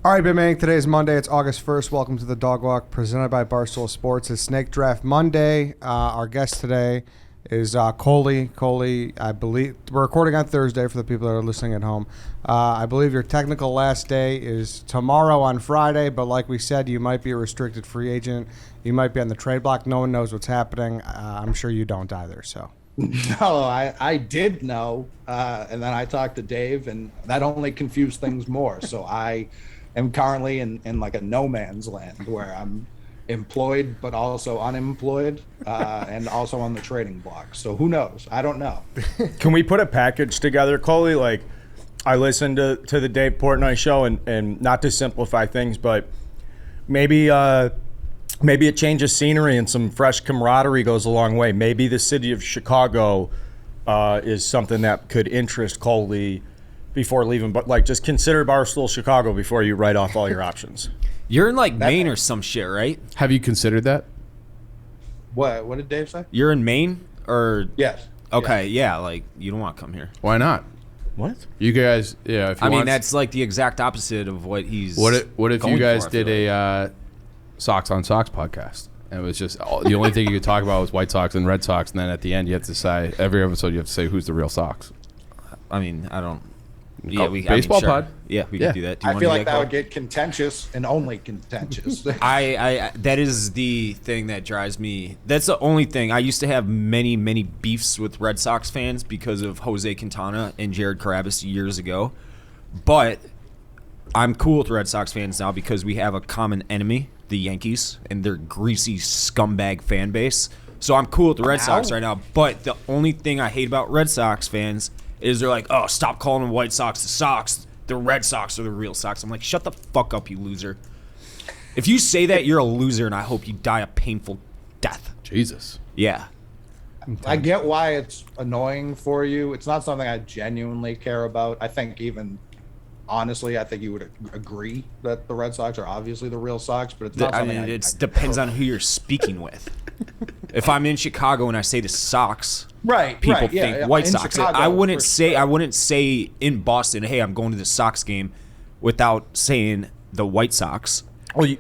All right, Big Man, today is Monday. It's August 1st. Welcome to the Dog Walk presented by Barstool Sports. It's Snake Draft Monday. Our guest today is Coley. Coley, I believe we're recording on Thursday for the people that are listening at home. I believe your technical last day is tomorrow on Friday, but like we said, you might be a restricted free agent. You might be on the trade block. No one knows what's happening. I'm sure you don't either, so. No, I did know, and then I talked to Dave, and that only confused things more. So I am currently in like a no man's land where I'm employed but also unemployed, and also on the trading block. So who knows? I don't know. Can we put a package together, Coley? Like, I listened to the Dave Portnoy show, and not to simplify things, but maybe a change of scenery and some fresh camaraderie goes a long way. Maybe the city of Chicago is something that could interest Coley before leaving. But, like, just consider Barstool Chicago before you write off all your options. You're in, like, Maine or some shit, right? Have you considered that? What did Dave say? You're in Maine? Or Yes. Okay, yeah, like, you don't want to come here. Why not? What? You guys, yeah. If you I mean, want, that's like the exact opposite of what he's what if you guys did like. a Sox on Sox podcast? And it was just the only thing you could talk about was White Sox and Red Sox, and then at the end you have to say every episode you have to say who's the real Sox. I mean, I don't. Yeah, baseball sure. pod. Yeah, we can do that. Do you I wanna feel do like that Cole? would get contentious and only contentious. I that is the thing that drives me. That's the only thing. I used to have many beefs with Red Sox fans because of Jose Quintana and Jared Carabas years ago. But I'm cool with Red Sox fans now because we have a common enemy, the Yankees, and their greasy scumbag fan base. So I'm cool with the Red Sox right now. But the only thing I hate about Red Sox fans is they're like, oh, stop calling the White Sox the Sox. The Red Sox are the real Sox. I'm like, shut the fuck up, you loser. If you say that, you're a loser, and I hope you die a painful death. Jesus. Yeah. I get why it's annoying for you. It's not something I genuinely care about. I think honestly, I think you would agree that the Red Sox are obviously the real Sox, but it's not something It depends on who you're speaking with. If I'm in Chicago and I say the Sox, people think White Sox. Chicago, I wouldn't say in Boston, hey, I'm going to the Sox game without saying the White Sox. Well, you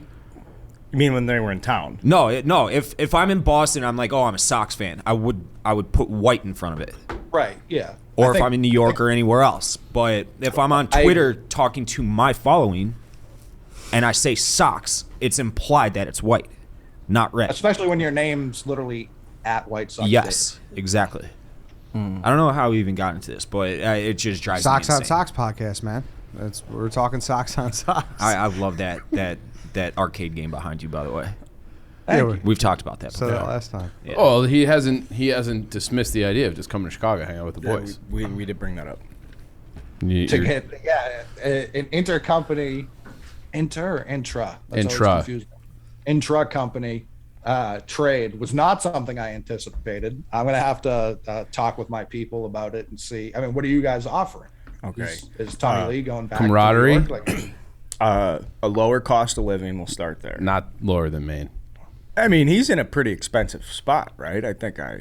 mean when they were in town? No. If I'm in Boston, I'm like, oh, I'm a Sox fan. I would put white in front of it. Right, yeah. Or if I'm in New York or anywhere else. But if I'm on Twitter talking to my following and I say Sox, it's implied that it's white, not red. Especially when your name's literally at White Sox. Yes, exactly. I don't know how we even got into this, but it just drives Sox me on insane. Sox podcast, man. We're talking Sox on Sox. I love that arcade game behind you, by the way. Yeah, We've talked about that said before. that last time. Yeah. Oh, he hasn't dismissed the idea of just coming to Chicago, hang out with the boys. We did bring that up. To get an intercompany intra. That's Intra. always confusing. Intra-company trade was not something I anticipated. I'm going to have to talk with my people about it and see. I mean, what are you guys offering? Okay. Is Tommy Lee going back camaraderie? to New York? A lower cost of living will start there. Not lower than Maine. I mean, he's in a pretty expensive spot, right? I think I'm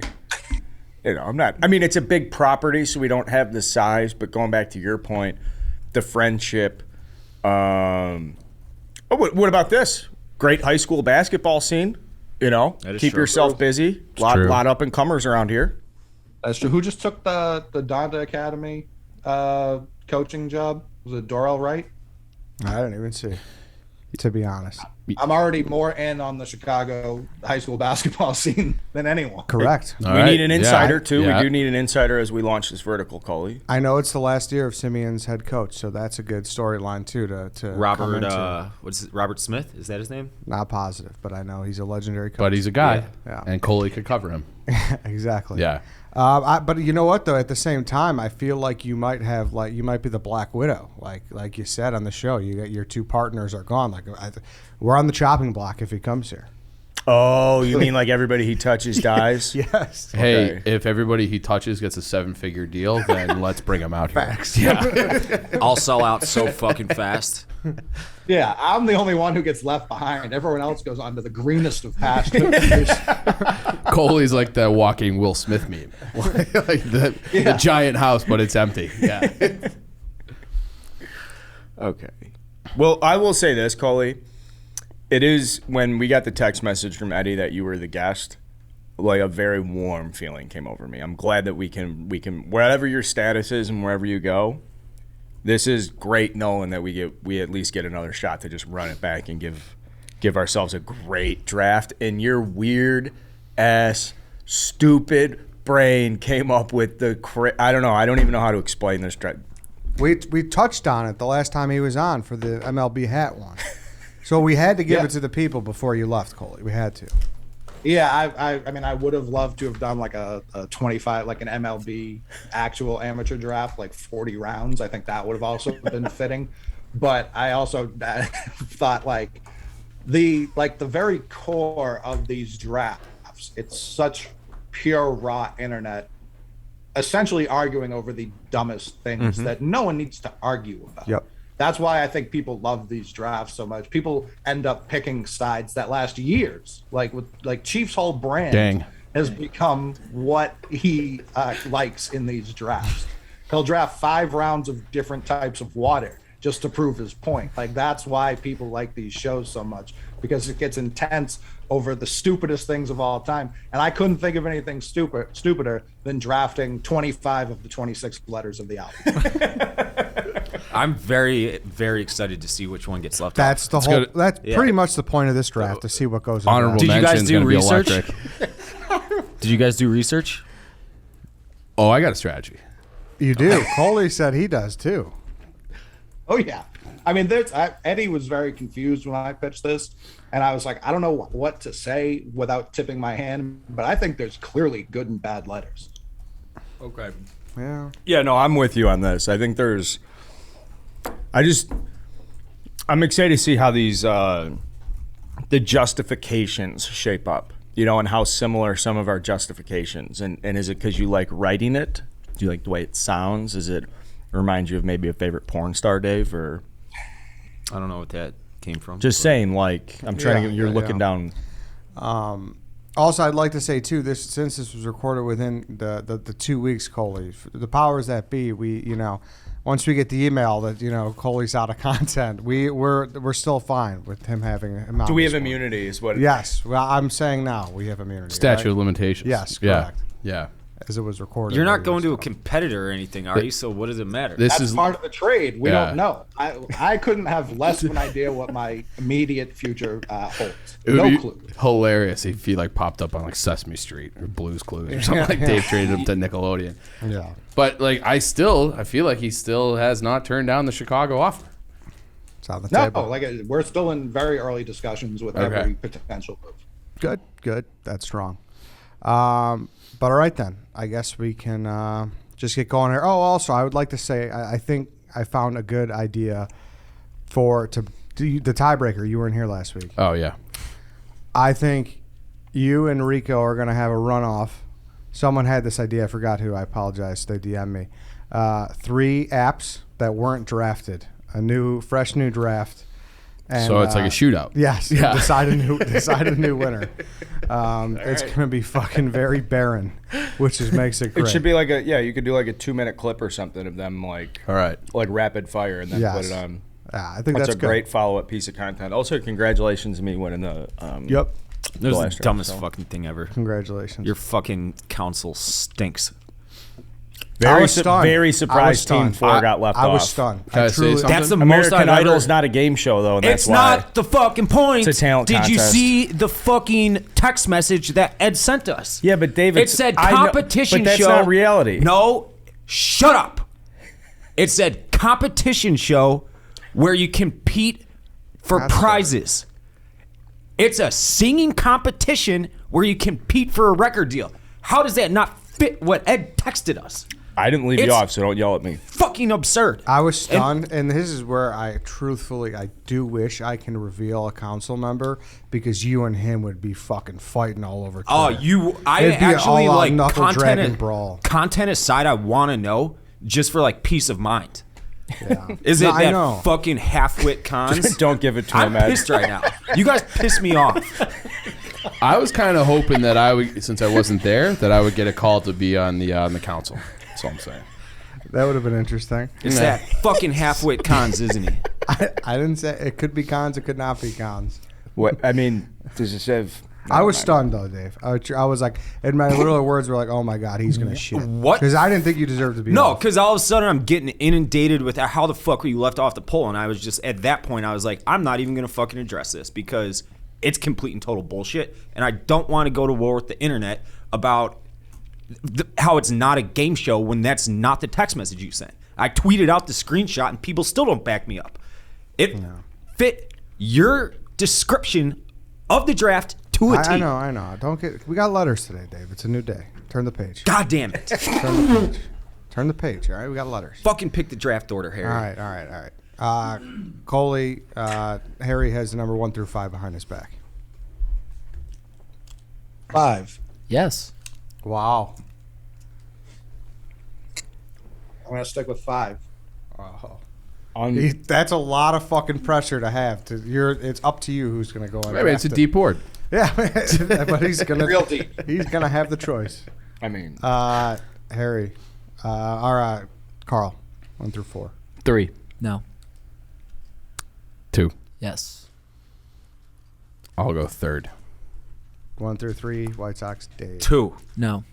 not. I mean, it's a big property, so we don't have the size. But going back to your point, the friendship. What about this? Great high school basketball scene. Keep true. yourself busy. Lot up and comers around here. That's true. Who just took the Donda Academy coaching job? Was it Dorrell Wright? I didn't even see, to be honest. I'm already more in on the Chicago high school basketball scene than anyone. Correct. All We right. need an insider, too. Yeah. We do need an insider as we launch this vertical, Coley. I know it's the last year of Simeon's head coach, so that's a good storyline, too, to come Robert, into. Robert Smith? Is that his name? Not positive, but I know he's a legendary coach. But he's a guy, Yeah. and Coley could cover him. Exactly. Yeah. But you know what, though? At the same time, I feel like you might be the Black Widow, like you said on the show. You got your two partners are gone. We're on the chopping block if he comes here. Oh, you mean like everybody he touches dies? Yes. Hey, Okay. if everybody he touches gets a 7-figure deal, then let's bring him out here. Facts. I'll sell out so fucking fast. Yeah, I'm the only one who gets left behind. Everyone else goes on to the greenest of pastures. Coley's like the walking Will Smith meme. Like the giant house, but it's empty. Yeah. Okay. Well, I will say this, Coley. It is when we got the text message from Eddie that you were the guest, like a very warm feeling came over me. I'm glad that we can wherever your status is and wherever you go, this is great knowing that we at least get another shot to just run it back and give ourselves a great draft. And your weird ass stupid brain came up with I don't know. I don't even know how to explain this draft. We touched on it the last time he was on for the MLB hat one. So we had to give it to the people before you left, Coley. We had to. Yeah, I mean, I would have loved to have done like a 25, like an MLB actual amateur draft, like 40 rounds. I think that would have also been fitting. But I also thought like the very core of these drafts, it's such pure raw internet, essentially arguing over the dumbest things that no one needs to argue about. Yep. That's why I think people love these drafts so much. People end up picking sides that last years. Like Chief's whole brand has become what he likes in these drafts. He'll draft 5 rounds of different types of water just to prove his point. Like that's why people like these shows so much, because it gets intense over the stupidest things of all time. And I couldn't think of anything stupider than drafting 25 of the 26 letters of the alphabet. I'm very, very excited to see which one gets left That's off. the whole. That's pretty much the point of this draft, to see what goes on. Honorable Did you guys mention's do gonna be research? electric. Did you guys do research? Oh, I got a strategy. You do. Coley said he does too. Oh yeah, I mean, Eddie was very confused when I pitched this, and I was like, I don't know what to say without tipping my hand, but I think there's clearly good and bad letters. Okay. Yeah. Yeah, no, I'm with you on this. I think I'm excited to see how these the justifications shape up, and how similar some of our justifications. And is it because you like writing it? Do you like the way it sounds? Is it remind you of maybe a favorite porn star, Dave? Or I don't know what that came from. just saying, like, I'm trying to. You're looking down. Also, I'd like to say too, since this was recorded within the 2 weeks, Coley, the powers that be, we once we get the email that Coley's out of content, we're still fine with him having him out. Do we have this morning. immunity? Is what? Yes. Well, I'm saying now we have immunity. Statute right? of limitations. Yes, Yeah. correct. Yeah. As it was recorded. You're not going to a competitor or anything, are you? So what does it matter? This That's is part of the trade. We Yeah. don't know. I couldn't have less of an idea what my immediate future holds. It would No be clue. hilarious if he popped up on Sesame Street or Blue's Clues or something like Dave traded him to Nickelodeon. Yeah. But I feel like he still has not turned down the Chicago offer. It's on the No, table. we're still in very early discussions with Okay. every potential move. Good. That's strong. But all right then. I guess we can just get going here. Oh, also, I would like to say I think I found a good idea to do the tiebreaker. You weren't here last week. Oh yeah. I think you and Rico are going to have a runoff. Someone had this idea. I forgot who. I apologize. They DM'd me. 3 apps that weren't drafted. A fresh new draft. And, So it's like a shootout. Yes. Yeah. Decide a new winner. It's going to be fucking very barren, which makes it great. It should be you could do like a 2-minute clip or something of them All right. like rapid fire and then Yes. put it on. Yeah, I think That's that's a good. great follow-up piece of content. Also, congratulations to me winning the. Yep. That was last the dumbest draft, so. fucking thing ever. Congratulations. Your fucking council stinks. I was stunned. Very I was surprised Team stunned. 4 got left I off. was stunned. Can I say truly- something? That's the most American I've Idol ever. is not a game show, though, and that's It's why. not the fucking point. It's a talent Did you contest. see the fucking text message that Ed sent us? Yeah, but David, It said I know- competition but that's show. not reality. No, shut up. It said competition show where you compete for That's prizes. It's a singing competition where you compete for a record deal. How does that not fit what Ed texted us? I didn't leave you It's- off, so don't yell at me. Fucking absurd. I was stunned, and this is where I do wish I can reveal a council member, because you and him would be fucking fighting all over Twitter. I It'd be an actually all-out like knuckle dragging brawl. content aside, I want to know just for like peace of mind. Yeah. Is No, it I that know. fucking half-wit cons? Don't give it to I'm him, Ed. pissed right now. You guys piss me off. I was kind of hoping that since I wasn't there, that I would get a call to be on the council. That's all I'm saying. That would have been interesting. It's that fucking half-wit cons, isn't he? I didn't say it could be cons. It could not be cons. What I mean, does it have? I was stunned though, Dave. I was like, and my literal words were like, "Oh my god, he's gonna shit." What? Because I didn't think you deserved to be. No, off. because all of a sudden I'm getting inundated with how the fuck were you left off the poll, and I was just at that point I was like, I'm not even gonna fucking address this because it's complete and total bullshit, and I don't want to go to war with the internet about how it's not a game show when that's not the text message you sent. I tweeted out the screenshot and people still don't back me up. It fit your description of the draft to a T. I know. We got letters today, Dave. It's a new day. Turn the page. God damn it. Turn the page. All right, we got letters. Fucking pick the draft order, Harry. All right. Coley, Harry has the number 1 through 5 behind his back. 5. Yes. Wow. I'm gonna stick with 5. That's a lot of fucking pressure to have. It's up to you who's going to go. Maybe it's a deep board. Yeah, but he's gonna Real deep. He's gonna have the choice. I mean, Harry, all right, Carl, 1 through 4. 3. No. 2. Yes. I'll go 3rd. 1 through 3, White Sox, Dave. 2. No.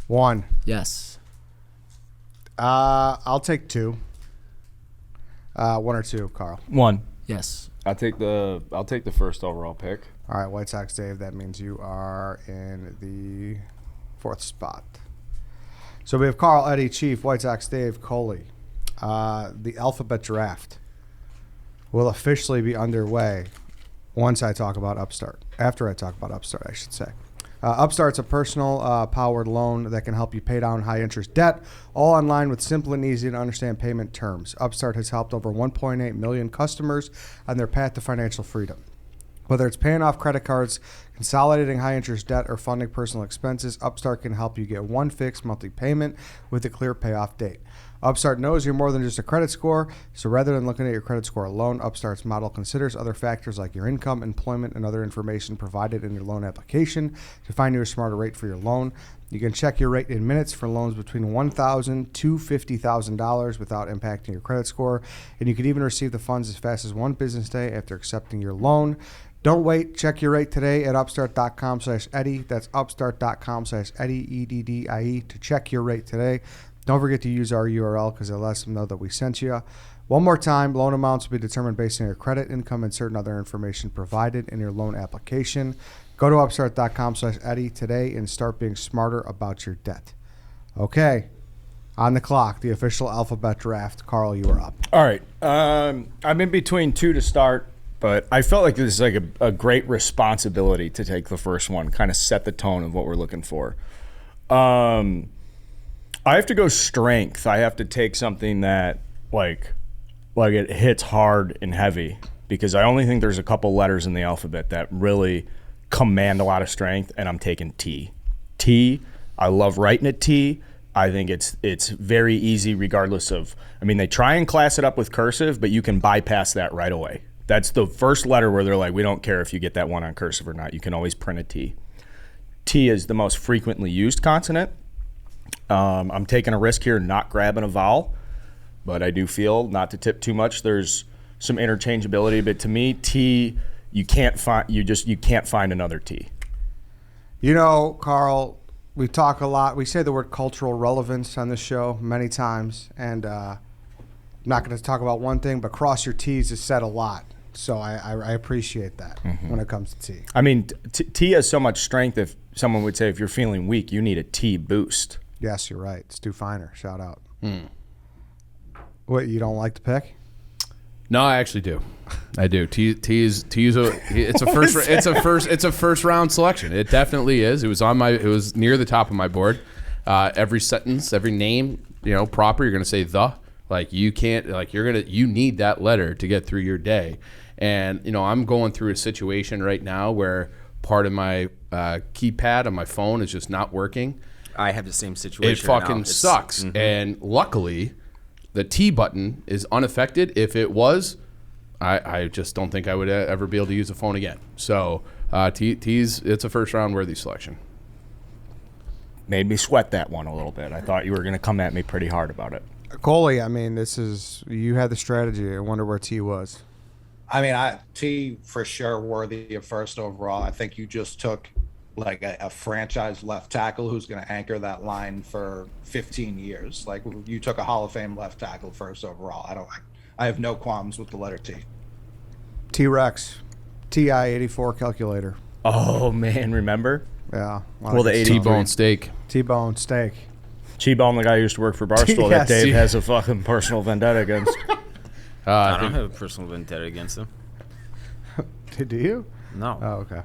1. Yes. I'll take 2. 1 or 2, Carl. 1. Yes. I'll take the first overall pick. All right, White Sox, Dave. That means you are in the 4th spot. So we have Carl, Eddie, Chief, White Sox, Dave, Coley. The alphabet draft will officially be underway once I talk about Upstart. After I talk about Upstart, I should say. Upstart's a personal powered loan that can help you pay down high interest debt, all online with simple and easy to understand payment terms. Upstart has helped over 1.8 million customers on their path to financial freedom. Whether it's paying off credit cards, consolidating high interest debt, or funding personal expenses, Upstart can help you get one fixed monthly payment with a clear payoff date. Upstart knows you're more than just a credit score, so rather than looking at your credit score alone, Upstart's model considers other factors like your income, employment, and other information provided in your loan application to find you a smarter rate for your loan. You can check your rate in minutes for loans between $1,000 to $50,000 without impacting your credit score, and you can even receive the funds as fast as 1 business day after accepting your loan. Don't wait. Check your rate today at upstart.com/Eddie. That's upstart.com/Eddie, EDDIE, to check your rate today. Don't forget to use our URL because it lets them know that we sent you. One more time, loan amounts will be determined based on your credit, income, and certain other information provided in your loan application. Go to upstart.com/Eddie today and start being smarter about your debt. Okay, on the clock, the official alphabet draft. Carl, you are up. All right. I'm in between 2 to start, but I felt like this is like a great responsibility to take the first one, kind of set the tone of what we're looking for. I have to go strength. I have to take something that like it hits hard and heavy, because I only think there's a couple letters in the alphabet that really command a lot of strength, and I'm taking T. T, I love writing a T. I think it's very easy regardless of, I mean, they try and class it up with cursive, but you can bypass that right away. That's the first letter where they're like, we don't care if you get that one on cursive or not. You can always print a T. T is the most frequently used consonant. I'm taking a risk here not grabbing a vowel, but I do feel, not to tip too much, there's some interchangeability. But to me, T, you can't find another T. You know, Carl, we talk a lot. We say the word cultural relevance on this show many times, and I'm not going to talk about one thing, but cross your T's is said a lot. So I appreciate that when it comes to T. I mean, T has so much strength. If someone would say, if you're feeling weak, you need a T boost. Yes, you're right. Stu Feiner, shout out. What, you don't like the pick? No, I actually do. I do. It's a first round selection. It definitely is. It was near the top of my board. Every sentence, every name, proper. You're gonna say the. Like you can't. Like you need that letter to get through your day. And I'm going through a situation right now where part of my keypad on my phone is just not working. I have the same situation. It fucking sucks. And luckily, the T button is unaffected. If it was, I just don't think I would ever be able to use a phone again. So it's a first round worthy selection. Made me sweat that one a little bit. I thought you were going to come at me pretty hard about it. Coley, I mean, you had the strategy. I wonder where T was. I mean, T for sure worthy of first overall. I think you just took like a franchise left tackle who's going to anchor that line for 15 years. Like you took a Hall of Fame left tackle first overall. I have no qualms with the letter T. T-Rex, TI-84 calculator. Oh man, remember? Yeah. Well, the T-bone steak. T-bone steak. T-Bone, the guy who used to work for Barstool, that Dave has a fucking personal vendetta against. I don't have a personal vendetta against him. Do you? No. Oh, okay.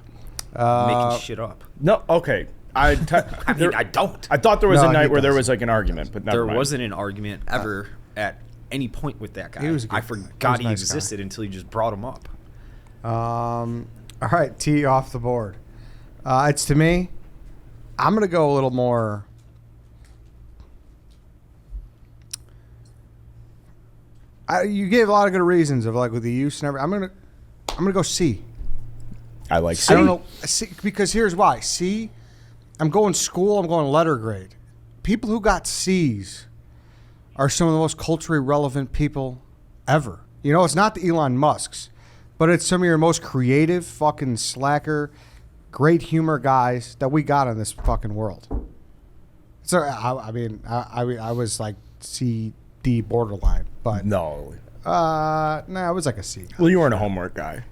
Making shit up. No, okay. I mean, I don't. I thought there was No, a night he where there does. was like an argument, but never There mind. wasn't an argument ever at any point with that guy. He was a good- I he was forgot a he nice existed until you just brought him up. All right, T off the board. It's to me. I'm going to go a little more. You gave a lot of good reasons of like with the use and everything. I'm gonna go C. I like C. I don't know C, because here's why. C. I'm going school. I'm going letter grade. People who got C's are some of the most culturally relevant people ever. You know, it's not the Elon Musks, but it's some of your most creative, fucking slacker, great humor guys that we got in this fucking world. So I mean, I was like C, D borderline, but No. I was like a C. Well, you weren't a homework guy.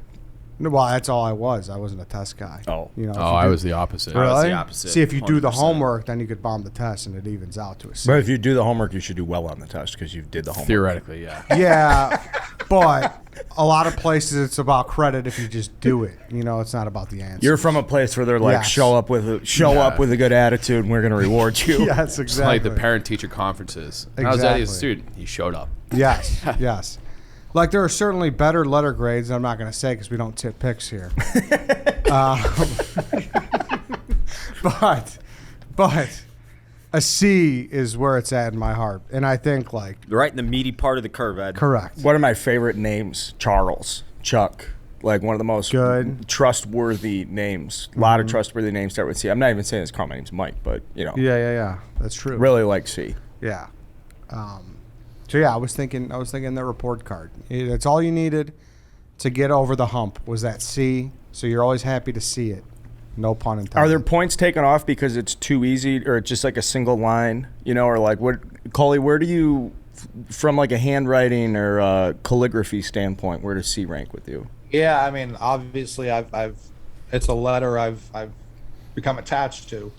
No, well, that's all I was. I wasn't a test guy. Oh. You know. if Oh, you I do- was the opposite. Really? Really? the opposite, See, if you do the 100%. homework, then you could bomb the test, and it evens out to a C. But if you do the homework, you should do well on the test because you did the homework. Theoretically, yeah. Yeah, but a lot of places it's about credit if you just do it. You know, it's not about the answer. You're from a place where they're like, Yes. show up with a good attitude, and we're going to reward you. Yes, It's exactly. like the parent-teacher conferences. I was at his Exactly. student. He showed up. Yes, yes. Like there are certainly better letter grades. I'm not going to say because we don't tip picks here. But a C is where it's at in my heart, and I think like Right in the meaty part of the curve, Ed. correct. One of my favorite names, Charles, Chuck. Like one of the most Good. trustworthy names. A lot of trustworthy names start with C. I'm not even saying this because my name's Mike, but you know, Yeah. That's true. really like C. Yeah. So yeah, I was thinking the report card. That's all you needed to get over the hump was that C. So you're always happy to see it. No pun intended. Are there points taken off because it's too easy, or it's just like a single line, you know, or like what, Coley? Where do you, from like a handwriting or calligraphy standpoint, where does C rank with you? Yeah, I mean, obviously, I've it's a letter I've become attached to.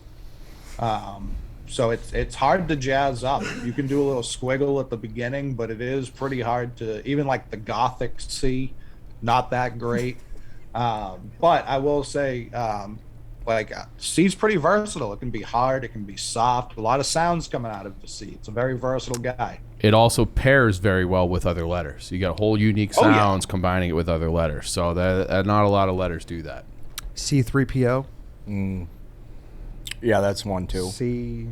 So it's hard to jazz up. You can do a little squiggle at the beginning, but it is pretty hard to even like the Gothic C, not that great. But I will say, C's pretty versatile. It can be hard, it can be soft. A lot of sounds coming out of the C. It's a very versatile guy. It also pairs very well with other letters. You got whole unique Oh, yeah. sounds combining it with other letters. So that not a lot of letters do that. C3PO? Yeah, that's one too. C.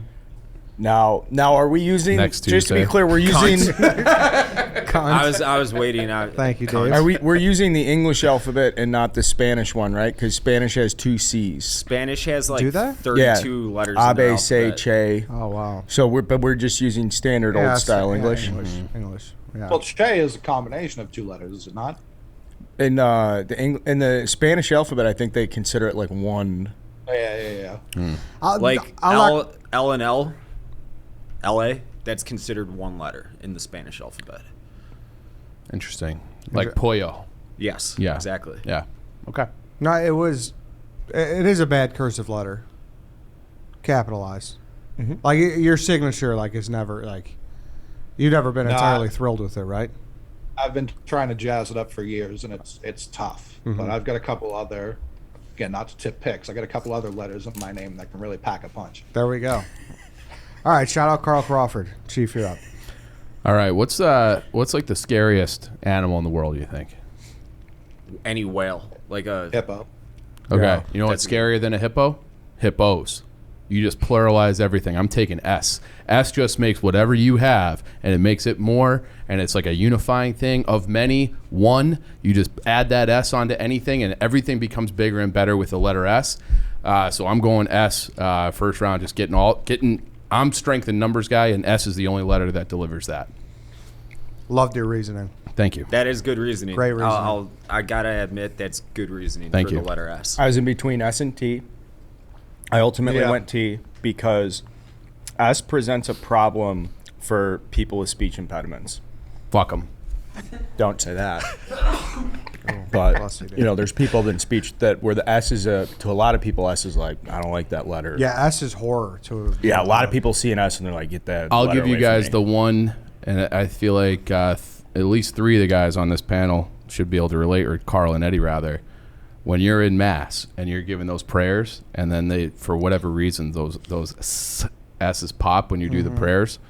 Now, are we using? Next just to be Tuesday. clear, we're using. I was waiting. Thank you, Dave. We're using the English alphabet and not the Spanish one, right? Because Spanish has 2 C's. Spanish has like Do they? 32 letters. in their Abe, say, alphabet. che. Oh wow. So we're just using standard Yeah, old style yeah, English. English. Yeah. Well, Che is a combination of 2 letters, is it not? In the Spanish alphabet, I think they consider it like one. Yeah. Like I'll not- L and L, LA, that's considered one letter in the Spanish alphabet. Interesting. Like pollo. Yes. Yeah. Exactly. Yeah. Okay. No, it is a bad cursive letter. Capitalized. Like your signature, like is never like you've never been No, entirely thrilled with it, right? I've been trying to jazz it up for years, and it's tough. But I've got a couple other, again, not to tip picks. I got a couple other letters in my name that can really pack a punch. There we go. All right, shout out Carl Crawford, Chief. You're up. All right. What's like the scariest animal in the world, you think? Any whale, like a Hippo. Okay. Yeah. You know what's scarier than a hippo? Hippos. You just pluralize everything. I'm taking S. S just makes whatever you have, and it makes it more, and it's like a unifying thing of many. One, you just add that S onto anything, and everything becomes bigger and better with the letter S. So I'm going S first round, just getting I'm strength and numbers guy, and S is the only letter that delivers that. Loved your reasoning. Thank you. That is good reasoning. Great reasoning. I gotta admit that's good reasoning Thank for you. the letter S. I was in between S and T. I ultimately Yeah. went T because S presents a problem for people with speech impediments. Fuck them. Don't say that. But Bless you, dude. you know, there's people in speech that where the S is to a lot of people, S is like, I don't like that letter. Yeah, S is horror to. Yeah, a lot of people see an S and they're like, get that. I'll letter give you away from guys me. the one, and I feel like at least three of the guys on this panel should be able to relate, or Carl and Eddie rather. When you're in mass and you're giving those prayers, and then they, for whatever reason, those S's pop when you do the prayers,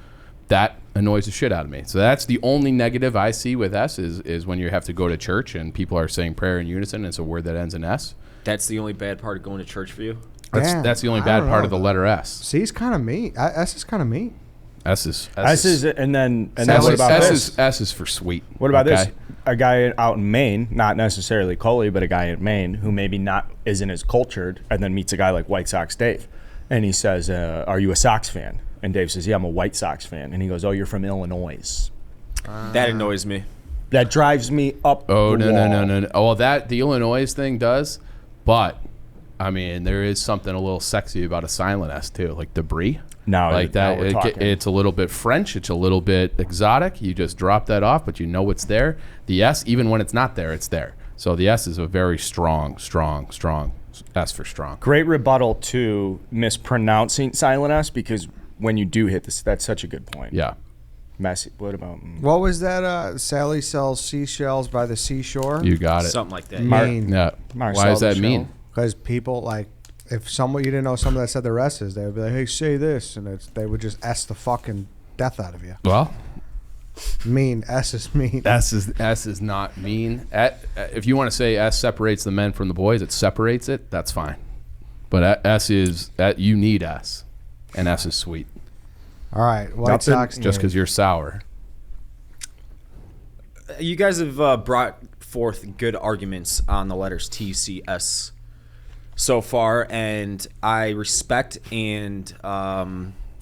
that annoys the shit out of me. So that's the only negative I see with S is when you have to go to church and people are saying prayer in unison, and it's a word that ends in S. That's the only bad part of going to church for you. That's the only I bad don't part know, of the though. letter S. C is kind of mean. S is kind of mean. S is S is, and then Sally what about S this? S is for sweet. What about okay? this? A guy out in Maine, not necessarily Coley, but a guy in Maine who maybe not isn't as cultured, and then meets a guy like White Sox Dave, and he says, "Are you a Sox fan?" And Dave says, "Yeah, I'm a White Sox fan." And he goes, "Oh, you're from Illinois." That annoys me. That drives me up. Oh the no, wall. no, no, no, no. Oh, well, that the Illinois thing does, but I mean, there is something a little sexy about a silent S too, like debris. Now, Like that, we're talking. it's a little bit French. It's a little bit exotic. You just drop that off, but you know it's there. The S, even when it's not there, it's there. So the S is a very strong S for strong. Great rebuttal to mispronouncing silent S, because when you do hit this, that's such a good point. Yeah. Messy. What about What was that? Sally sells seashells by the seashore. You got it. Something like that. Mean. Yeah. Marcel Why does that the mean? Shell? Because people like, if someone you didn't know someone that said their S's, they would be like, "Hey, say this," and they would just S the fucking death out of you. Well, Mean. S is mean. S is not mean. If you want to say S separates the men from the boys, it separates it. That's fine. But S is you need S, and S is sweet. All right, White Nothing- Sox. Just because you're sour. You guys have brought forth good arguments on the letters T, C, S so far, and I respect and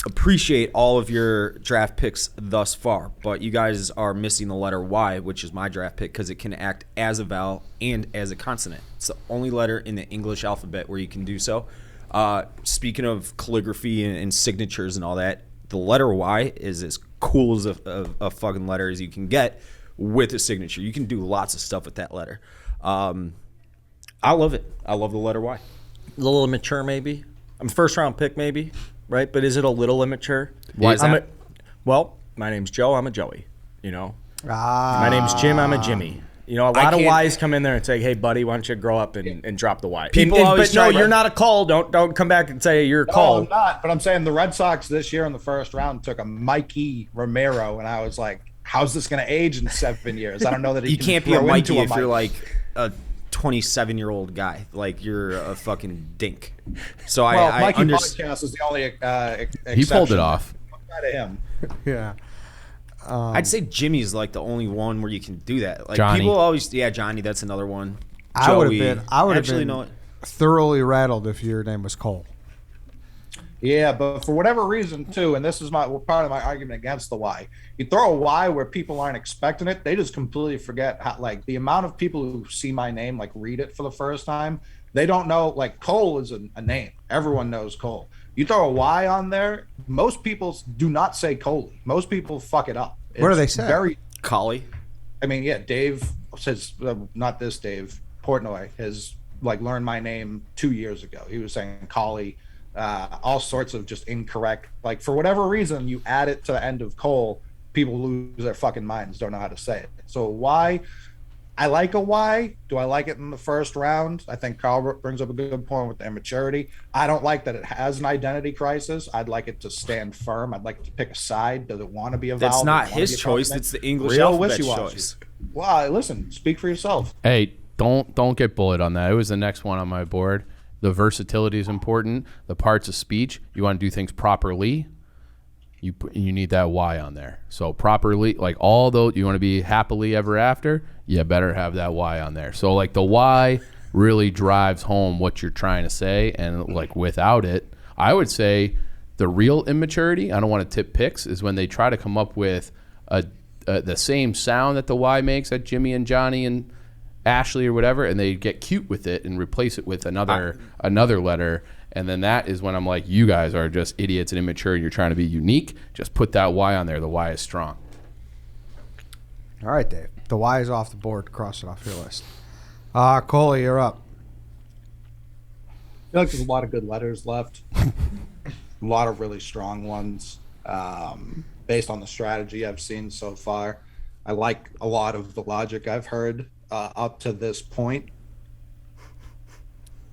appreciate all of your draft picks thus far. But you guys are missing the letter Y, which is my draft pick, because it can act as a vowel and as a consonant. It's the only letter in the English alphabet where you can do so. Speaking of calligraphy and signatures and all that, the letter Y is as cool as a fucking letter as you can get with a signature. You can do lots of stuff with that letter. I love it. I love the letter Y. A little immature, maybe. I'm a first round pick, maybe, right? But is it a little immature? Why is that? Well, my name's Joe. I'm a Joey. You know, Ah, my name's Jim. I'm a Jimmy. You know, a lot of can't- Y's come in there and say, "Hey, buddy, why don't you grow up and drop the Y?" People always but no, try- you're not a Cole. Don't come back and say you're a No, Cole. I'm not. But I'm saying the Red Sox this year in the first round took a Mikey Romero, and I was like, "How's this going to age in 7 years?" I don't know that he You can can't be a grow Mikey into if you're like a 27-year-old guy. Like, you're a fucking dink. So Well, I Mikey understand. Podcast is the only exception. He pulled it off. Outside of him. yeah. I'd say Jimmy's like the only one where you can do that. Like, Johnny. people always, Johnny, that's another one. I would have Joey. been. I would have Actually, been no. thoroughly rattled if your name was Cole. Yeah, but for whatever reason too, and this is my part of my argument against the Y. You throw a Y where people aren't expecting it, they just completely forget how, like, the amount of people who see my name, like, read it for the first time. They don't know, like, Cole is a name. Everyone knows Cole. You throw a Y on there, most people do not say Coley. Most people fuck it up. What do they It's say? Very. Coley. I mean, yeah, Dave says, not this Dave, Portnoy has, like, learned my name 2 years ago. He was saying Coley, all sorts of just incorrect. Like, for whatever reason, you add it to the end of Cole, people lose their fucking minds, don't know how to say it. So why? I like a Y. Do I like it in the first round? I think Carl brings up a good point with the immaturity. I don't like that it has an identity crisis. I'd like it to stand firm. I'd like it to pick a side. Does it want to be a vowel? That's not Does it wanna his be a choice. consonant? It's the English Real alphabet's wishy-washy. choice. Well, listen, speak for yourself. Hey, don't get bullied on that. It was the next one on my board. The versatility is important. The parts of speech, you want to do things properly. You need that Y on there. So properly, like all those, you want to be happily ever after, you better have that Y on there. So like the Y really drives home what you're trying to say, and like without it, I would say The real immaturity, I don't want to tip picks, is when they try to come up with the same sound that the Y makes at Jimmy and Johnny and Ashley or whatever, and they get cute with it and replace it with another letter. And then that is when I'm like, you guys are just idiots and immature. You're trying to be unique. Just put that Y on there. The Y is strong. All right, Dave. The Y is off the board. Cross it off your list. Coley, you're up. I feel like there's a lot of good letters left. A lot of really strong ones. Based on the strategy I've seen so far, I like a lot of the logic I've heard up to this point.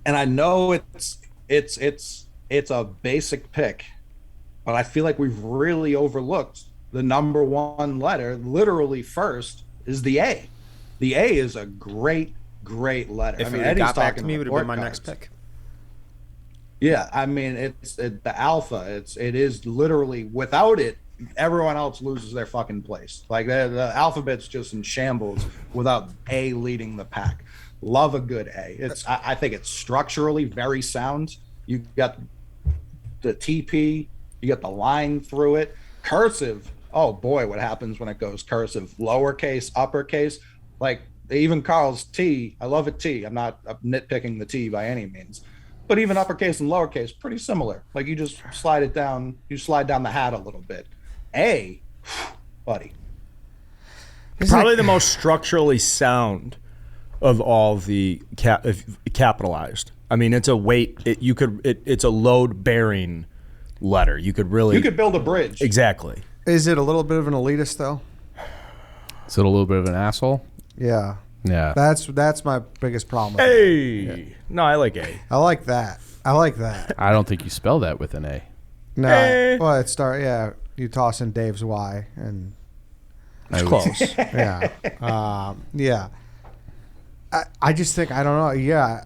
And I know it's a basic pick, but I feel like we've really overlooked the number one letter. Literally first is the A. The A is a great letter. If I mean, it Eddie's got back talking to me, it about would have been my report next cards. pick. Yeah, I mean, the alpha. It is literally, without it, everyone else loses their fucking place. Like the alphabet's just in shambles without A leading the pack. Love a good A. I think it's structurally very sound. You got the TP, you got the line through it. Cursive. Oh boy, what happens when it goes cursive? Lowercase, uppercase. Like even Carl's T. I love a T. I'm not nitpicking the T by any means. But even uppercase and lowercase, pretty similar. Like you just slide it down, you slide down the hat a little bit. A, buddy. Probably the most structurally sound of all the capitalized. I mean, it's a weight. It's a load bearing letter. You could build a bridge. Exactly. Is it a little bit of an elitist, though? Is it a little bit of an asshole? Yeah. Yeah. That's my biggest problem with it. Hey, no, I like A. I like that. I don't think you spell that with an A. No. Eh. Well, you toss in Dave's Y, and It's close. yeah. Yeah. I just think, I don't know. Yeah.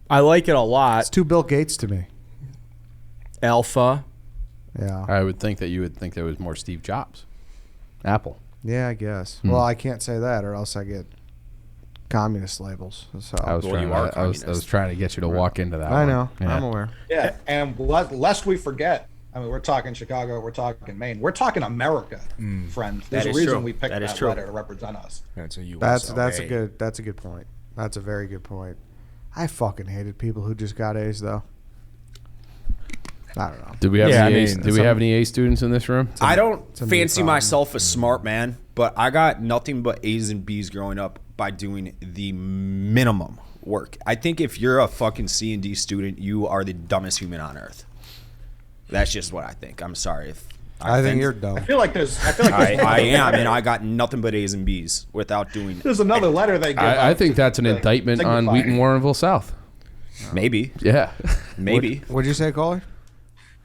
I like it a lot. It's too Bill Gates to me. Alpha. Yeah. I would think that you would think there was more Steve Jobs. Apple. Yeah, I guess. Well, I can't say that, or else I get communist labels. So I was trying to get you to walk into that. I one. know. Yeah. I'm aware. Yeah, and lest we forget, I mean, we're talking Chicago, we're talking Maine, we're talking America, friend. There's That a is reason true. we picked That is that true. letter to represent us. That's a US. That's a good point. That's a very good point. I fucking hated people who just got A's though. I don't know. Do we have Yeah, any I A, mean, do we have any A students in this room? I don't it's a me fancy problem. myself a smart man, but I got nothing but A's and B's growing up by doing the minimum work. I think if you're a fucking C and D student, you are the dumbest human on earth. That's just what I think. I'm sorry if I think you're I dumb. feel like there's I am, and I got nothing but A's and B's without doing there's another letter they give I out think to- that's an to indictment on signify. Wheaton Warrenville South. maybe, Yeah. maybe. What'd you say, Coley?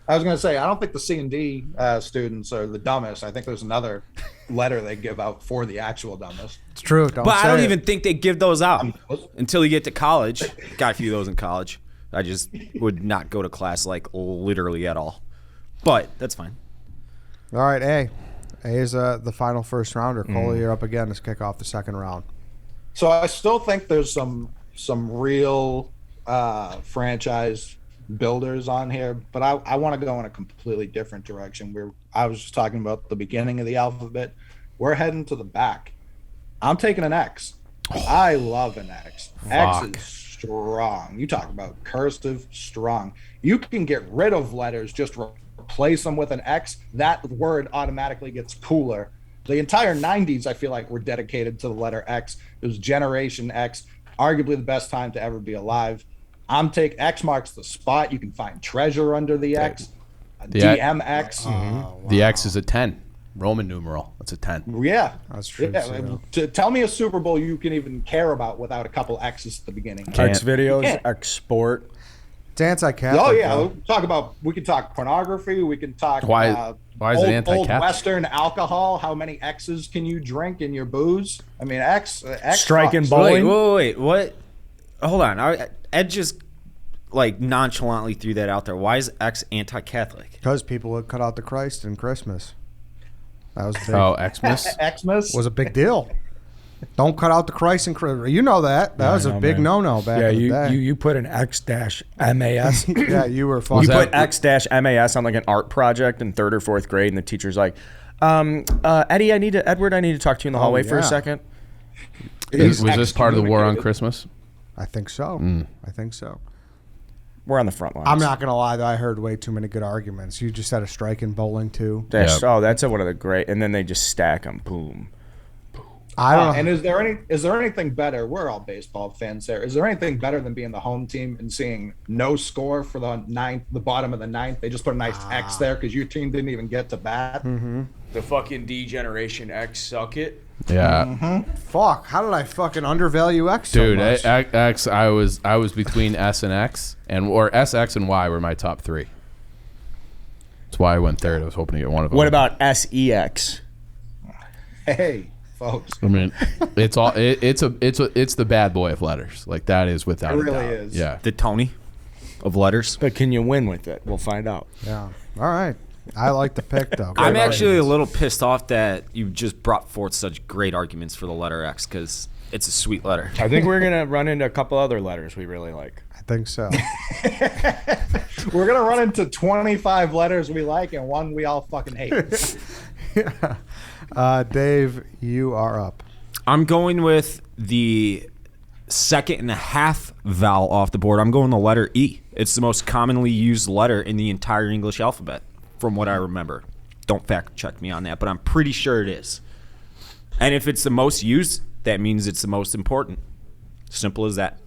I was going to say, I don't think the C and D students are the dumbest. I think there's another letter they give out for the actual dumbest. It's true. Don't But I say don't it. even think they give those out until you get to college. Got a few of those in college. I just would not go to class like literally at all. But that's fine. All right, A. A is the final first rounder. Coley, you're up again to kick off the second round. So I still think there's some real franchise builders on here, but I want to go in a completely different direction. I was just talking about the beginning of the alphabet. We're heading to the back. I'm taking an X. I love an X. X is strong. You talk about cursive, strong. You can get rid of letters, just replace them with an X. That word automatically gets cooler. The entire 90s, I feel like, were dedicated to the letter X. It was Generation X, arguably the best time to ever be alive. X marks the spot. You can find treasure under the X. DMX. The X is a 10. Roman numeral. It's a 10. Yeah. That's true, too. Tell me a Super Bowl you can even care about without a couple X's at the beginning. X videos, can't. X sport. It's anti-Catholic. Oh yeah, though. we can talk pornography. We can talk Why is it old anti-Catholic? Western alcohol. How many X's can you drink in your booze? I mean, X Striking sucks. bowling. Wait, what? Hold on. Ed just like nonchalantly threw that out there. Why is X anti-Catholic? Because people would cut out the Christ in Christmas. That was big. Oh, Xmas? Xmas. Was a big deal. Don't cut out the Christ and Christ. You know that. That was a big no-no back in the day. you put an X-MAS. Yeah, you were fucking. You put X-MAS on like an art project in 3rd or 4th grade, and the teacher's like, Eddie, Edward, I need to talk to you in the hallway for a yeah. second. Was this part of the war on Christmas? I think so. I think so. We're on the front lines. I'm not going to lie, though. I heard way too many good arguments. You just had a strike in bowling, too. That's, Yeah. Oh, that's one of the great. And then they just stack them. Boom. I don't know. And is there anything better? We're all baseball fans there. Is there anything better than being the home team and seeing no score for the bottom of the 9th? They just put a nice X there because your team didn't even get to bat. The fucking D-Generation X suck it. Yeah. Fuck. How did I fucking undervalue X Dude, so much? X, I was between S and X, or S, X, and Y were my top 3. That's why I went third. I was hoping to get one of them. What about SEX? Hey, folks. I mean, it's the bad boy of letters. Like that is without It a really doubt. is. Yeah. The Tony of letters. But can you win with it? We'll find out. Yeah. All right. I like the pick, though. I'm Great actually a arguments. little pissed off that you just brought forth such great arguments for the letter X because it's a sweet letter. I think we're gonna run into a couple other letters we really like. I think so. We're going to run into 25 letters we like and one we all fucking hate. Dave, you are up. I'm going with the 2.5 vowel off the board. I'm going the letter E. It's the most commonly used letter in the entire English alphabet, from what I remember. Don't fact check me on that, but I'm pretty sure it is. And if it's the most used, that means it's the most important. Simple as that.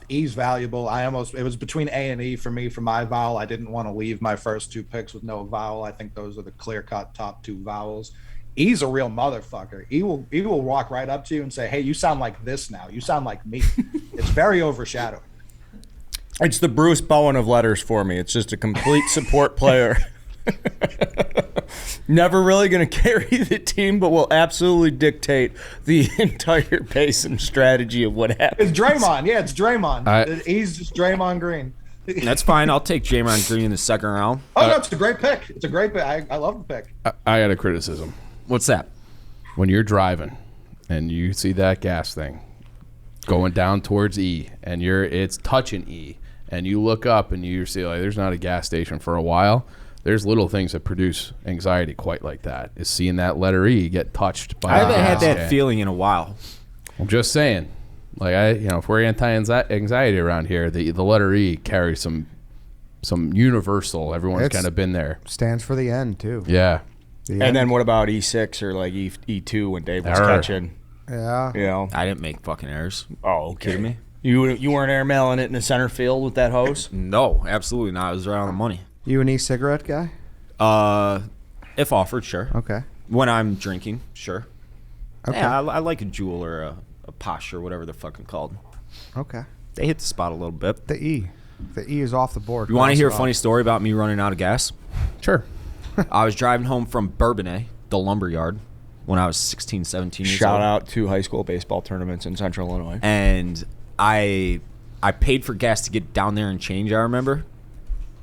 E's valuable. It was between A and E for me for my vowel. I didn't want to leave my first 2 picks with no vowel. I think those are the clear-cut top 2 vowels. E's a real motherfucker. E will walk right up to you and say, "Hey, you sound like this now. You sound like me." It's very overshadowing. It's the Bruce Bowen of letters for me. It's just a complete support player. Never really going to carry the team, but will absolutely dictate the entire pace and strategy of what happens. It's Draymond. Yeah, it's Draymond. E's just Draymond Green. That's fine. I'll take Draymond Green in the 2nd round. Oh, no, it's a great pick. It's a great pick. I love the pick. I got a criticism. What's that? When you're driving and you see that gas thing going down towards E and it's touching E and you look up and you see like there's not a gas station for a while, there's little things that produce anxiety quite like that. Is seeing that letter E get touched by I haven't had gas that can. feeling in a while. I'm just saying. Like if we're anti-anxiety around here, the letter E carries some universal. Everyone's It's- kind of been there. Stands for the end, too. Yeah. The And end. then what about E6 or like E2 when Dave was Error. catching? Yeah. You know? I didn't make fucking errors. Oh, okay. Kidding me? You weren't airmailing it in the center field with that hose? No, absolutely not. It was right on the money. You an e-cigarette guy? If offered, sure. Okay. When I'm drinking, sure. Okay. Yeah, I like a Juul or a Posh or whatever they're fucking called. Okay. They hit the spot a little bit. The E. The E is off the board. You want to hear a Cross it funny off. story about me running out of gas? Sure. I was driving home from Bourbonnais, the lumber yard, when I was 16, 17 years Shout old. out to high school baseball tournaments in Central Illinois. And I paid for gas to get down there and change, I remember.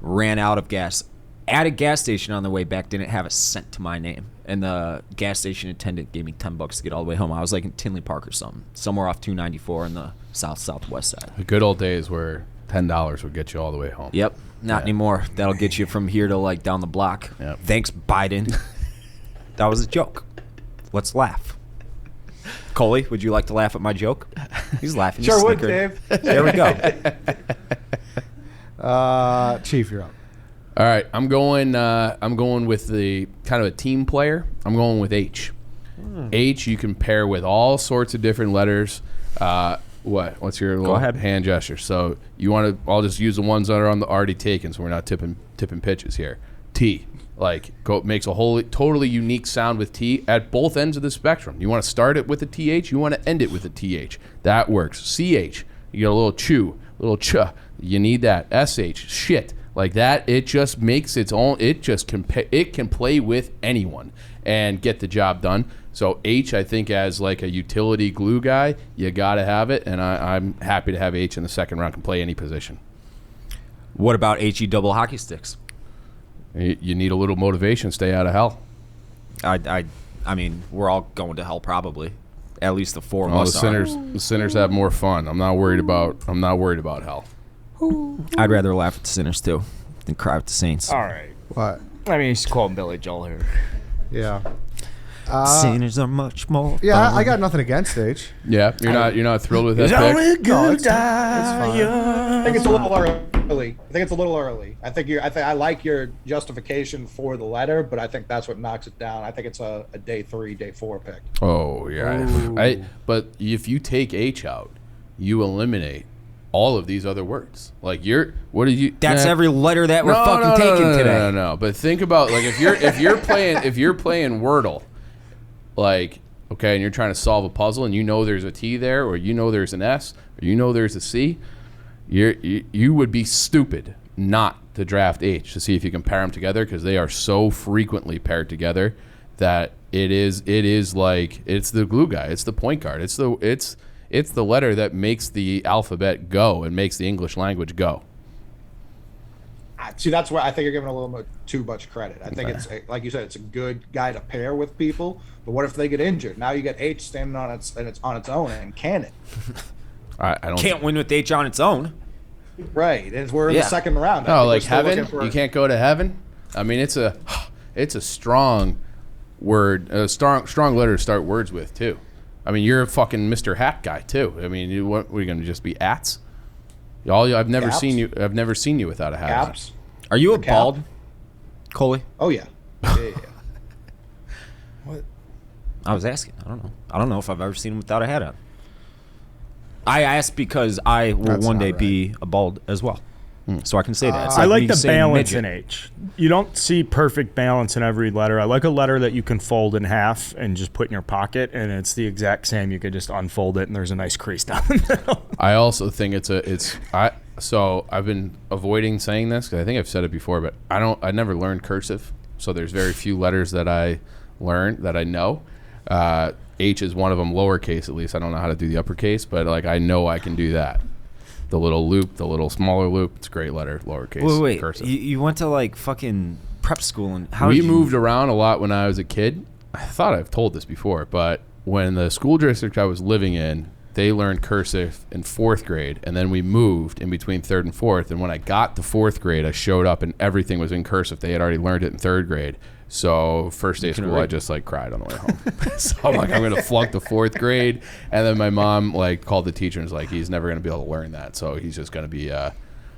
Ran out of gas. At a gas station on the way back, didn't have a cent to my name. And the gas station attendant gave me $10 to get all the way home. I was like in Tinley Park or something. Somewhere off 294 on the southwest side. The good old days where $10 would get you all the way home. Yep. Not anymore. That'll get you from here to like down the block. Yep. Thanks, Biden. That was a joke. Let's laugh. Coley, would you like to laugh at my joke? He's laughing. Sure He's would, snickered. Dave. There we go. Chief, you're up. All right, I'm going with the kind of a team player. I'm going with H. H you can pair with all sorts of different letters. What's your little ahead. hand gesture? So you want to? I'll just use the ones that are on the already taken, so we're not tipping pitches here. T makes a totally unique sound with T at both ends of the spectrum. You want to start it with a TH, you want to end it with a TH. That works. CH, you get a little chew, a little ch. You need that. SH, shit. Like that, it just makes its own. It just it can play with anyone and get the job done. So H, I think, as like a utility glue guy, you got to have it, and I'm happy to have H in the 2nd round. Can play any position. What about HE double hockey sticks? You need a little motivation. Stay out of hell. I I mean, we're all going to hell probably. At least the four of Well, us the sinners have more fun. I'm not worried about hell. I'd rather laugh at the sinners too than cry with the saints. All right. What? I mean, he's quoting Billy Joel here. Yeah. Sinners are much more. Yeah, fun. I got nothing against H. Yeah, you're not thrilled with that pick. No, it's fine. I think it's a little early. I like your justification for the letter, but I think that's what knocks it down. I think it's a day 3, day 4 pick. Oh yeah, but if you take H out, you eliminate all of these other words. Like what did you? That's every letter that we're taking today. No. But think about like if you're playing Wordle, like okay, and you're trying to solve a puzzle, and you know there's a T there, or you know there's an S, or you know there's a C. You would be stupid not to draft H to see if you can pair them together, because they are so frequently paired together that it is like it's the glue guy, it's the point guard, it's the letter that makes the alphabet go and makes the English language go. See, that's where I think you're giving a little bit too much credit. I think it's like you said, it's a good guy to pair with people. But what if they get injured? Now you get H standing on its own, and can it? I don't Can't win with H on its own. Right, and we're in the second round. Oh, like heaven? You can't go to heaven? I mean, it's a strong word, a strong letter to start words with too. I mean, you're a fucking Mr. Hat guy too. I mean, what are you going to just be ats? I've never Caps? seen you. I've never seen you without a hat. Caps. Are you a Cap? bald, Coley? Oh yeah. Yeah. What? I was asking. I don't know. I don't know if I've ever seen him without a hat on. I asked because I will That's one not day right. be a bald as well. So I can say that. It's I when like you the say balance midget. in H. You don't see perfect balance in every letter. I like a letter that you can fold in half and just put in your pocket, and it's the exact same. You could just unfold it, and there's a nice crease down the middle. I also think so I've been avoiding saying this because I think I've said it before, but I never learned cursive, so there's very few letters that I learned that I know. H is one of them, lowercase at least. I don't know how to do the uppercase, but like I know I can do that. The little loop, the little smaller loop, it's a great letter, lowercase. Wait. Cursive. You went to like fucking prep school and We moved around a lot when I was a kid. I thought I've told this before, but when the school district I was living in, they learned cursive in 4th grade, and then we moved in between 3rd and 4th. And when I got to 4th grade, I showed up and everything was in cursive. They had already learned it in 3rd grade. So first day of school, I just like cried on the way home. So I'm like, I'm gonna flunk the 4th grade, and then my mom like called the teacher and was like, he's never gonna be able to learn that. So he's just gonna be a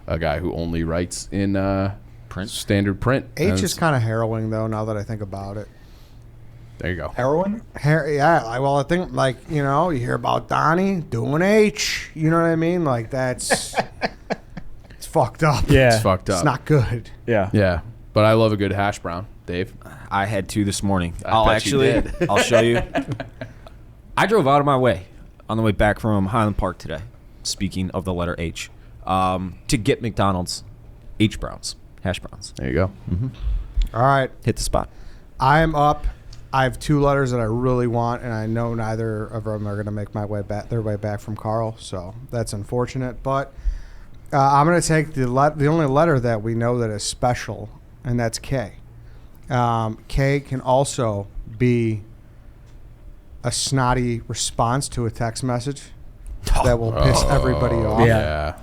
guy who only writes in standard print. H is kind of harrowing though. Now that I think about it. There you go. Heroin. Well, I think you hear about Donnie doing H. You know what I mean? Like that's it's fucked up. Yeah. It's fucked up. It's not good. Yeah. Yeah, but I love a good hash brown, Dave. I had 2 this morning. bet you did. I'll show you. I drove out of my way on the way back from Highland Park today. Speaking of the letter H, to get McDonald's H browns, hash browns. There you go. All right, Hit the spot. I'm up. I have 2 letters that I really want, and I know neither of them are going to make their way back from Carl, so that's unfortunate. But I'm going to take the only letter that we know that is special, and that's K. K can also be a snotty response to a text message that will piss everybody off. Yeah.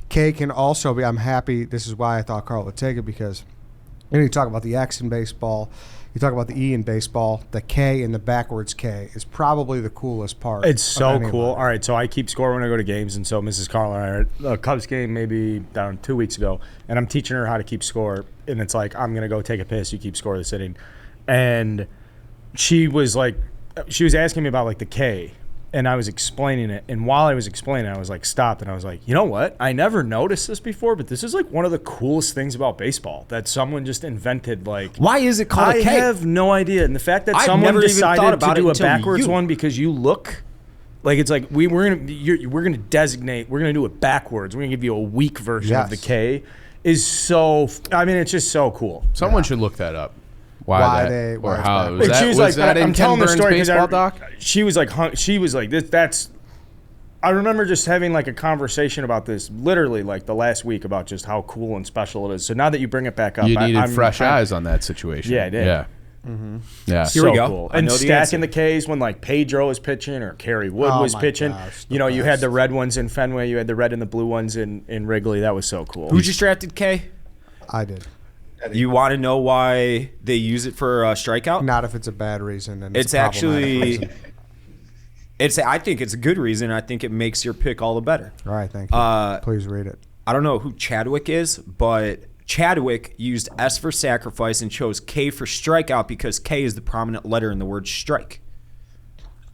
K can also be, I'm happy, this is why I thought Carl would take it, because you talk about the X in baseball, you talk about the E in baseball, the K and the backwards K is probably the coolest part. It's of so any cool. letter. All right, so I keep score when I go to games, and so Mrs. Carl and I are at a Cubs game maybe down 2 weeks ago, and I'm teaching her how to keep score, and it's like, I'm going to go take a piss, you keep score of the sitting. And she was asking me about like the K, and I was explaining it, and while I was explaining it, I was like stopped, and I was like, you know what? I never noticed this before, but this is like one of the coolest things about baseball that someone just invented. Like, Why is it called a I K? have no idea. And the fact that I've someone never even thought decided about to it do a until backwards you. one because you look like it's like we're gonna designate, we're gonna do it backwards. We're gonna give you a weak version of the Yes. K. Is so. I mean, it's just so cool. Someone should look that up. Why they- why or it's how? backwards. Was Like, that, she was was like, that in I'm Ken telling the Burns' story because baseball doc? she was like, that's. I remember just having like a conversation about this literally like the last week about just how cool and special it is. So now that you bring it back up, You needed I'm fresh eyes on that situation. Yeah, I did. Yeah. Yeah. Here we go. Cool. I And know the stacking answer. the K's when like Pedro was pitching or Kerry Wood Oh was my pitching. gosh, the You know, you had best. the red ones in Fenway, you had the red and the blue ones in Wrigley. That was so cool. Who just drafted K? I did. You want to know why they use it for strikeout? Not if it's a bad reason. And It's a problematic actually, reason. I think it's a good reason. I think it makes your pick all the better. All right, thank you. Please read it. I don't know who Chadwick is, but Chadwick used S for sacrifice and chose K for strikeout because K is the prominent letter in the word strike.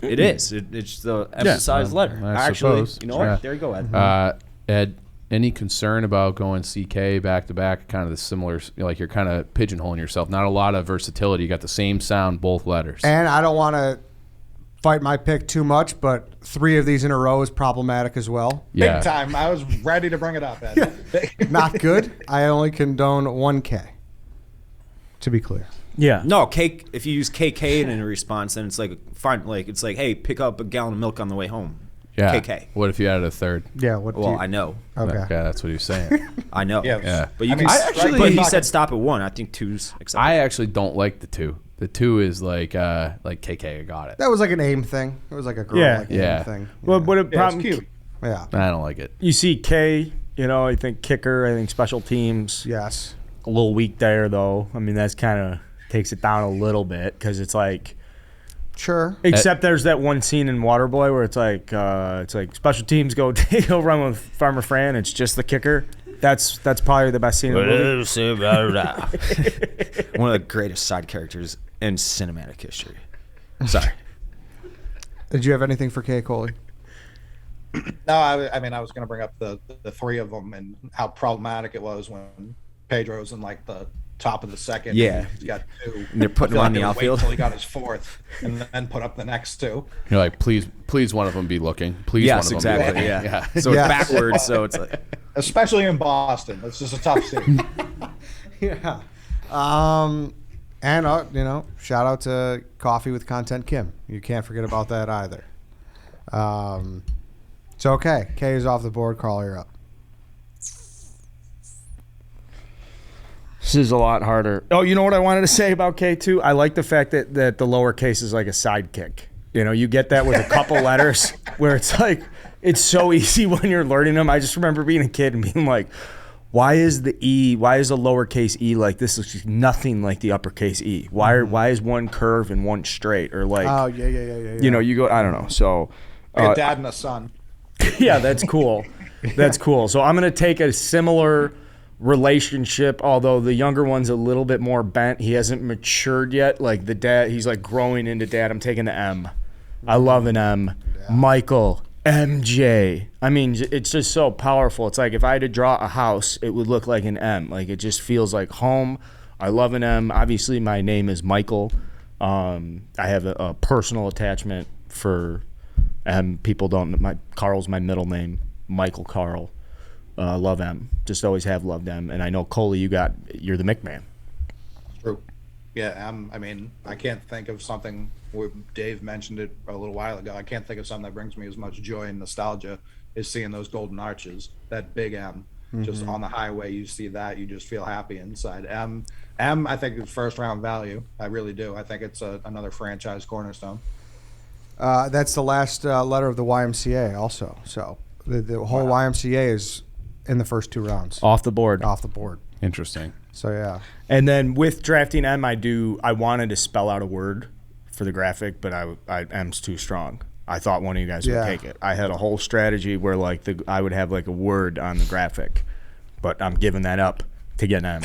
It is. It's the emphasized letter. I Actually, suppose. you know Yeah. what? There you go, Ed. Ed, any concern about going CK back to back? Kind of the similar, like you're kind of pigeonholing yourself. Not a lot of versatility. You got the same sound, both letters. And I don't want to fight my pick too much, but 3 of these in a row is problematic as well. Yeah. Big time. I was ready to bring it up, Ed. Not good. I only condone 1K, to be clear. Yeah. No, K. If you use KK in a response, then it's like fine. Like it's like, hey, pick up a gallon of milk on the way home. Yeah. KK. What if you added a third? Yeah. What? Well, I know. Okay. Yeah, that's what he was saying. I know. Yeah. But you I can. mean, strike but he back- said stop at 1. I think 2's acceptable. I actually don't like the 2. The 2 is like KK. I got it. That was like an aim thing. It was like a girl Yeah. like Yeah. aim thing. Well, yeah. but a Yeah, it's problem, cute. Yeah. I don't like it. you see K, you know, I think kicker, I think special teams, Yes. a little weak there, though. I mean, that's kind of takes it down a little bit because it's like, Sure. except there's that one scene in Waterboy where it's like special teams go run with Farmer Fran. It's just the kicker. That's probably the best scene in the movie. One of the greatest side characters in cinematic history. Sorry. Did you have anything for K. Coley? No, I mean, I was going to bring up the 3 of them and how problematic it was when Pedro's in like the top of the second. Yeah. He's got 2. And they're putting I feel him on like the they would outfield. wait till he got his 4th and then put up the next 2. You're like, please one of them be looking. Please Yes, one of them exactly. be looking. Yeah. Yeah. So Yes. it's backwards. So it's like. Especially in Boston. It's just a tough scene. Yeah. And shout out to Coffee with Content Kim. You can't forget about that either. So okay, K is off the board. Carl, you're up. This is a lot harder. Oh, you know what I wanted to say about K2? I like the fact that the lowercase is like a sidekick. You know, you get that with a couple letters where it's like, it's so easy when you're learning them. I just remember being a kid and being like, why is the lowercase e like this? Looks just nothing like the uppercase E. Why is one curve and one straight? Or like, Oh yeah. you know, you go, I don't know. So, Like a dad and a son. yeah, that's cool. That's cool. So I'm going to take a similar relationship, although the younger one's a little bit more bent. He hasn't matured yet. Like the dad, he's like growing into dad. I'm taking the M. I love an M. Yeah. Michael, MJ. I mean, it's just so powerful. It's like if I had to draw a house, it would look like an M. Like it just feels like home. I love an M. Obviously, my name is Michael. I have a personal attachment for M. People don't. Carl's my middle name. Michael Carl. Love M. Just always have loved M. And I know Coley, you're the McMahon. True. Yeah, I mean, I can't think of something where Dave mentioned it a little while ago. I can't think of something that brings me as much joy and nostalgia as seeing those golden arches, that big M. Just on the highway, you see that, you just feel happy inside. M, I think is first round value. I really do. I think it's another franchise cornerstone. That's the last letter of the YMCA also. So the whole YMCA is in the first 2 rounds. Off the board. Off the board. Interesting. So yeah. And then with drafting M, I wanted to spell out a word for the graphic, but M's too strong. I thought one of you guys would take it. I had a whole strategy where like I would have like a word on the graphic, but I'm giving that up to get M.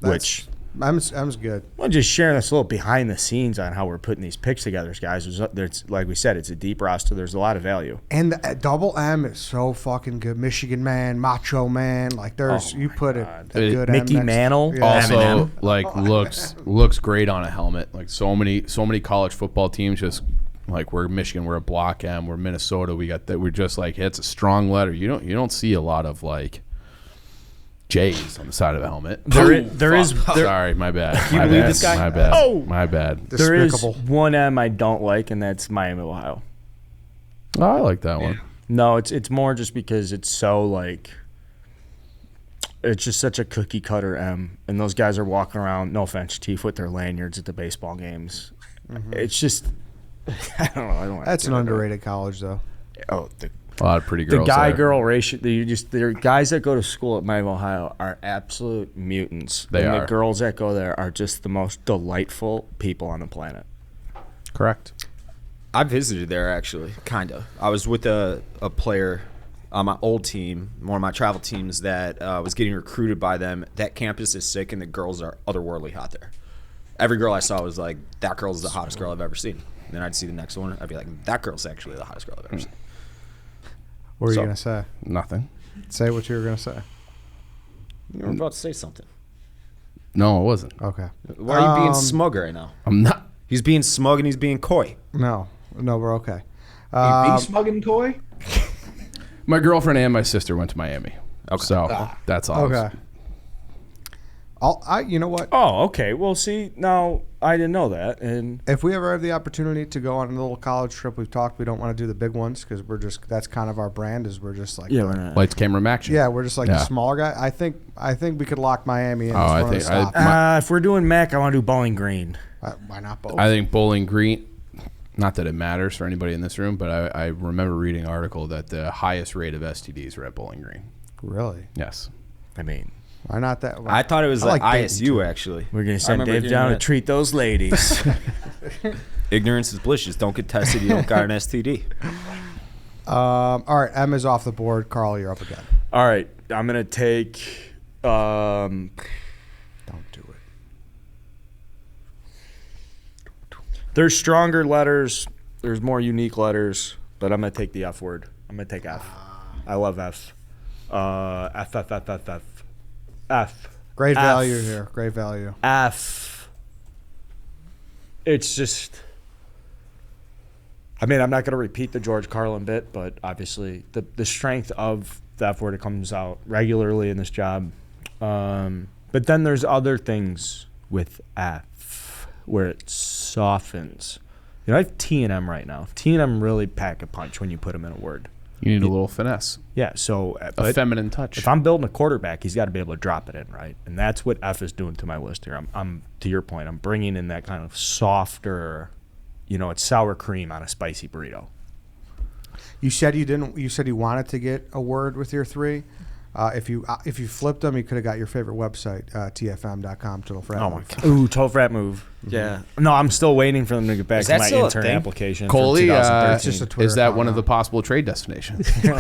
Which M's good. I'm just sharing this little behind the scenes on how we're putting these picks together, guys. There's like we said, it's a deep roster. There's a lot of value. And the double M is so fucking good. Michigan Man, Macho Man. Like there's you put it a good Mickey M next- Mantle. Yeah. Also, Eminem. like looks great on a helmet. Like so many college football teams just like we're Michigan, we're a block M, we're Minnesota, we got that. We're just like it's a strong letter. You don't see a lot of like J's on the side of the helmet. There is. Sorry, my bad. you my believe bad. this guy? My bad. Oh! My bad. There is Despicable. one M I don't like, and that's Miami, Ohio. Oh, I like that one. No, it's more just because it's so like it's just such a cookie cutter M, and those guys are walking around. No offense, Chief, with their lanyards at the baseball games. It's just, I don't know. I don't. That's an underrated college, though. Oh, A lot of pretty the girls. guy-girl ratio. The guys that go to school at Miami, Ohio, are absolute mutants. They and are. The girls that go there are just the most delightful people on the planet. Correct. I visited there actually, kind of. I was with a player on my old team, one of my travel teams that was getting recruited by them. That campus is sick, and the girls are otherworldly hot there. Every girl I saw was like, that girl's the hottest girl I've ever seen. And then I'd see the next one, I'd be like, that girl's actually the hottest girl I've ever seen. What were you So- going to say? Nothing. Say what you were going to say. You were about to say something. No, it wasn't. Okay. Why are you being smug right now? I'm not. He's being smug and he's being coy. No, we're okay. Be smug and coy. My girlfriend and my sister went to Miami. Okay. So that's all. Okay. You know what? Oh, okay. Well, see, now I didn't know that, and If we ever have the opportunity to go on a little college trip, we've talked. We don't want to do the big ones because that's kind of our brand. Is we're just like we're not. Lights, camera, action. yeah, we're just like Yeah. the smaller guy. I think we could lock Miami in. Oh, as I one of the think- stops. If we're doing Mac, I want to do Bowling Green. Why not both? I think Bowling Green. Not that it matters for anybody in this room, but I remember reading an article that the highest rate of STDs were at Bowling Green. Really? Yes. I mean, Why not that? I thought it was I like like ISU, actually. we're gonna I send remember Dave hearing down to that. treat those ladies. Ignorance is bliss. Just don't get tested. You don't got an STD. All right, M is off the board. Carl, you're up again. All right, I'm gonna take. Don't do it. There's stronger letters. There's more unique letters, but I'm gonna take the F word. I'm gonna take F. I love F. F. Great F. value here. Great value. F. It's just. I mean, I'm not going to repeat the George Carlin bit, but obviously the strength of the F word, it comes out regularly in this job. But then there's other things with F where it softens. You know, I have T and M right now. T and M really pack a punch when you put them in a word. You need a little finesse, Yeah, so a but feminine touch. if I'm building a quarterback, he's got to be able to drop it in, right? And that's what F is doing to my list here. I'm to your point, I'm bringing in that kind of softer, it's sour cream on a spicy burrito. You said you didn't. You said you wanted to get a word with your three. If you flipped them, you could have got your favorite website, tfm.com. Total Frat. Oh my god! Ooh, total frat move. Yeah. No, I'm still waiting for them to get back Is to that my still a intern thing? application. Coley, from 2013. It's just a Twitter is that account one of now. the possible trade destinations? No,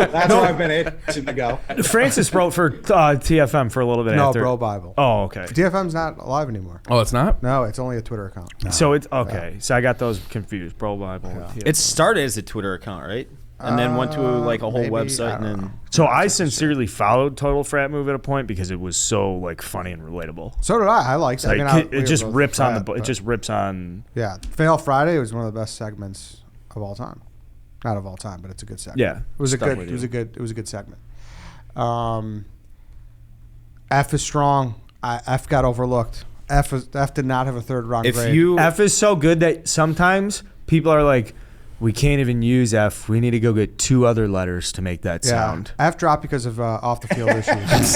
that's where I've been itching to go. Francis wrote for TFM for a little bit No, after. Bro Bible. Oh, okay. TFM's not alive anymore. Oh, it's not? No, it's only a Twitter account. So it's okay. So I got those confused. Bro Bible. and TFM. It started as a Twitter account, right? And then went to like a whole maybe, website, I and don't then know. So I sincerely followed Total Frat Move at a point because it was so like funny and relatable. So did I. I liked it. Like I mean, it just we were both rips on frat, the. It but- just rips on. Yeah, Fail Friday was one of the best segments of all time. Not of all time, but it's a good segment. Yeah, it was a stuff good. with It was you. a good. It was a good segment. F is strong. F got overlooked. F did not have a third round if grade. you F is so good that sometimes people are like, we can't even use F. We need to go get two other letters to make that sound. F dropped because of off the field issues.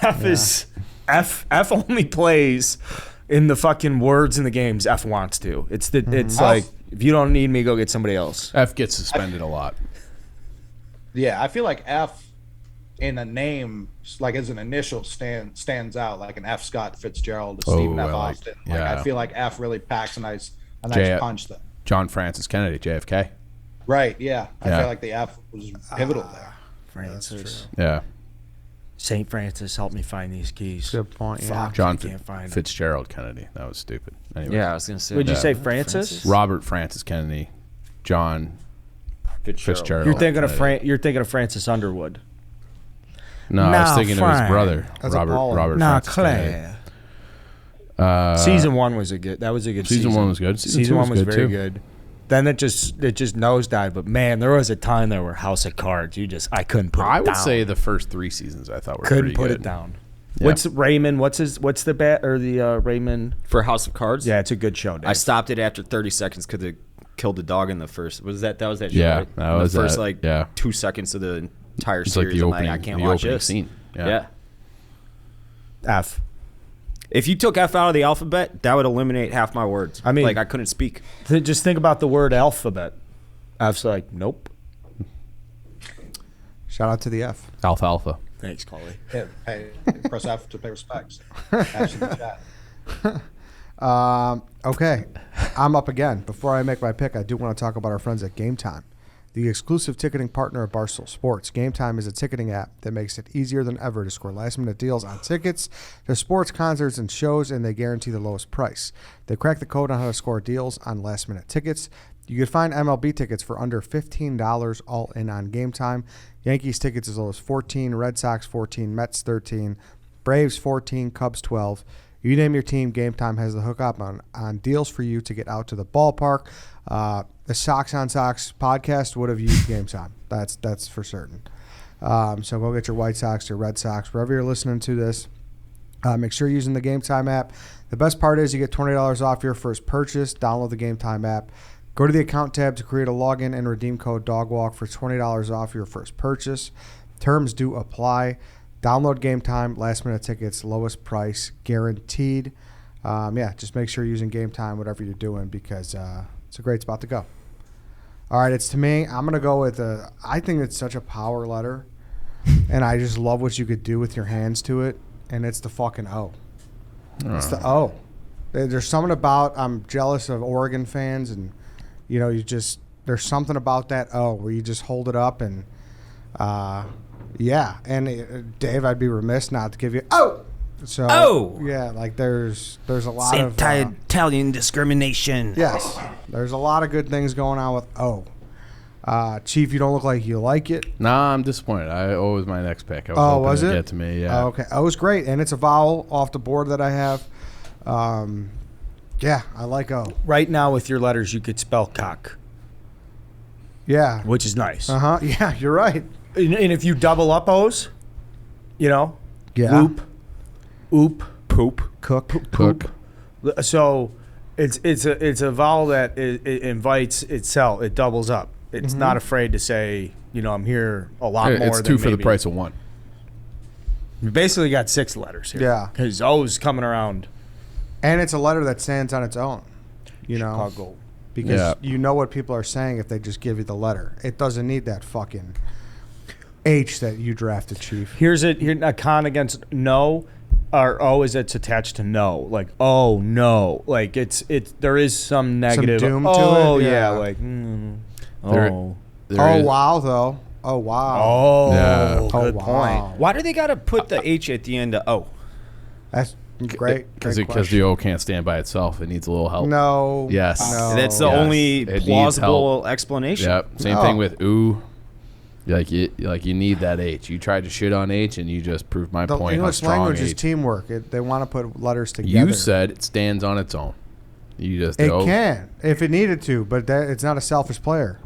F is F. F only plays in the fucking words in the games F wants to. It's like if you don't need me, go get somebody else. F gets suspended a lot. Yeah, I feel like F in a name, like as an initial, stands out, like an F. Scott Fitzgerald, a Stephen F. I like- Austin. yeah. I feel like F really packs a nice J- punch there. John Francis Kennedy, JFK. Right, yeah. I Yeah. feel like the F was pivotal there. Francis. Yeah. St. Francis, help me find these keys. Good point. Yeah. Fuck, John I can't find them. Fitzgerald Kennedy. That was stupid. Anyway. yeah, I was gonna say. Would you Yeah. say Francis? Robert Francis Kennedy. John Fitzgerald. You're thinking of Kennedy. You're thinking of Francis Underwood. No, I was Nah, thinking of Frank. his brother, That's a baller. Robert Nah, Francis Kennedy. Claire. Season one was a good. That was a good season. Season one was good. Season two one was good, very too. good. Then it just nosedived. But man, there was a time there where House of Cards. I couldn't put it down. I would say the first 3 seasons I thought were couldn't pretty put good. it down. Yeah. What's Raymond? What's the bat or the Raymond? for House of Cards. Yeah, it's a good show. Dave. I stopped it after 30 seconds because it killed the dog in the first. That was that show, Yeah, right? that In was the first that, like yeah. 2 seconds of the entire It's like series. the I'm opening, like, I can't the watch opening this. scene. Yeah. F. If you took F out of the alphabet, that would eliminate half my words. I mean- like I couldn't speak. Just think about the word alphabet. F's like, nope. Shout out to the F. Alfalfa. Thanks, Coley. Hey, press F to pay respects. F's in the chat. Okay, I'm up again. Before I make my pick, I do want to talk about our friends at Game Time, the exclusive ticketing partner of Barstool Sports. Game Time is a ticketing app that makes it easier than ever to score last-minute deals on tickets to sports, concerts, and shows, and they guarantee the lowest price. They crack the code on how to score deals on last-minute tickets. You can find MLB tickets for under $15 all in on Game Time. Yankees tickets as low as $14, Red Sox $14, Mets $13, Braves $14, Cubs $12. You name your team, Game Time has the hookup on deals for you to get out to the ballpark. The Sox on Sox podcast would have used Game Time. That's for certain. So go get your White Sox, your Red Sox, wherever you're listening to this. Make sure you're using the Game Time app. The best part is you get $20 off your first purchase. Download the Game Time app. Go to the account tab to create a login and redeem code DOGWALK for $20 off your first purchase. Terms do apply. Download Game Time, last-minute tickets, lowest price, guaranteed. Just make sure you're using Game Time, whatever you're doing, because it's a great spot to go. All right, it's to me. I'm going to go with I think it's such a power letter, and I just love what you could do with your hands to it, and it's the fucking O. It's the O. There's something about, I'm jealous of Oregon fans, and, there's something about that O where you just hold it up and, Dave, I'd be remiss not to give you So yeah, like there's a lot of Italian discrimination. yes, there's a lot of good things going on with O. Chief, you don't look like you like it. Nah, I'm disappointed. O was my next pick. I was Oh, hoping was it'd it? get to me. Yeah. Oh, okay, O was great, and it's a vowel off the board that I have. Yeah, I like O. Right now, with your letters, you could spell cock, Yeah. which is nice. Yeah, you're right. And if you double up O's, Yeah. whoop, oop, Poop. Cook. Cook. So it's a vowel that it invites itself. It doubles up. It's not afraid to say, I'm here a lot more. It's than two for the maybe- price of one. You basically got 6 letters here. Yeah. Because O's coming around. And it's a letter that stands on its own. Chicago. Because Yeah. you know what people are saying if they just give you the letter. It doesn't need that fucking H that you drafted, Chief. Here's a con against no, or O is it's attached to no. Like, oh no. Like there is some negative. doom to oh it? yeah. Yeah. Like There- oh. There is- Wow, though. Oh, wow. Oh, Yeah. good wow. point. Why do they got to put the H at the end of O? That's great. Because great the question. O can't stand by itself. It needs a little help. No. Yes. No. That's the Yes. only It needs plausible explanation. Yep. Same No. thing with ooh. You need that H. You tried to shit on H, and you just proved my The point. How English strong language H. is teamwork. They want to put letters together. You said it stands on its own. You just it go. can if it needed to, but it's not a selfish player.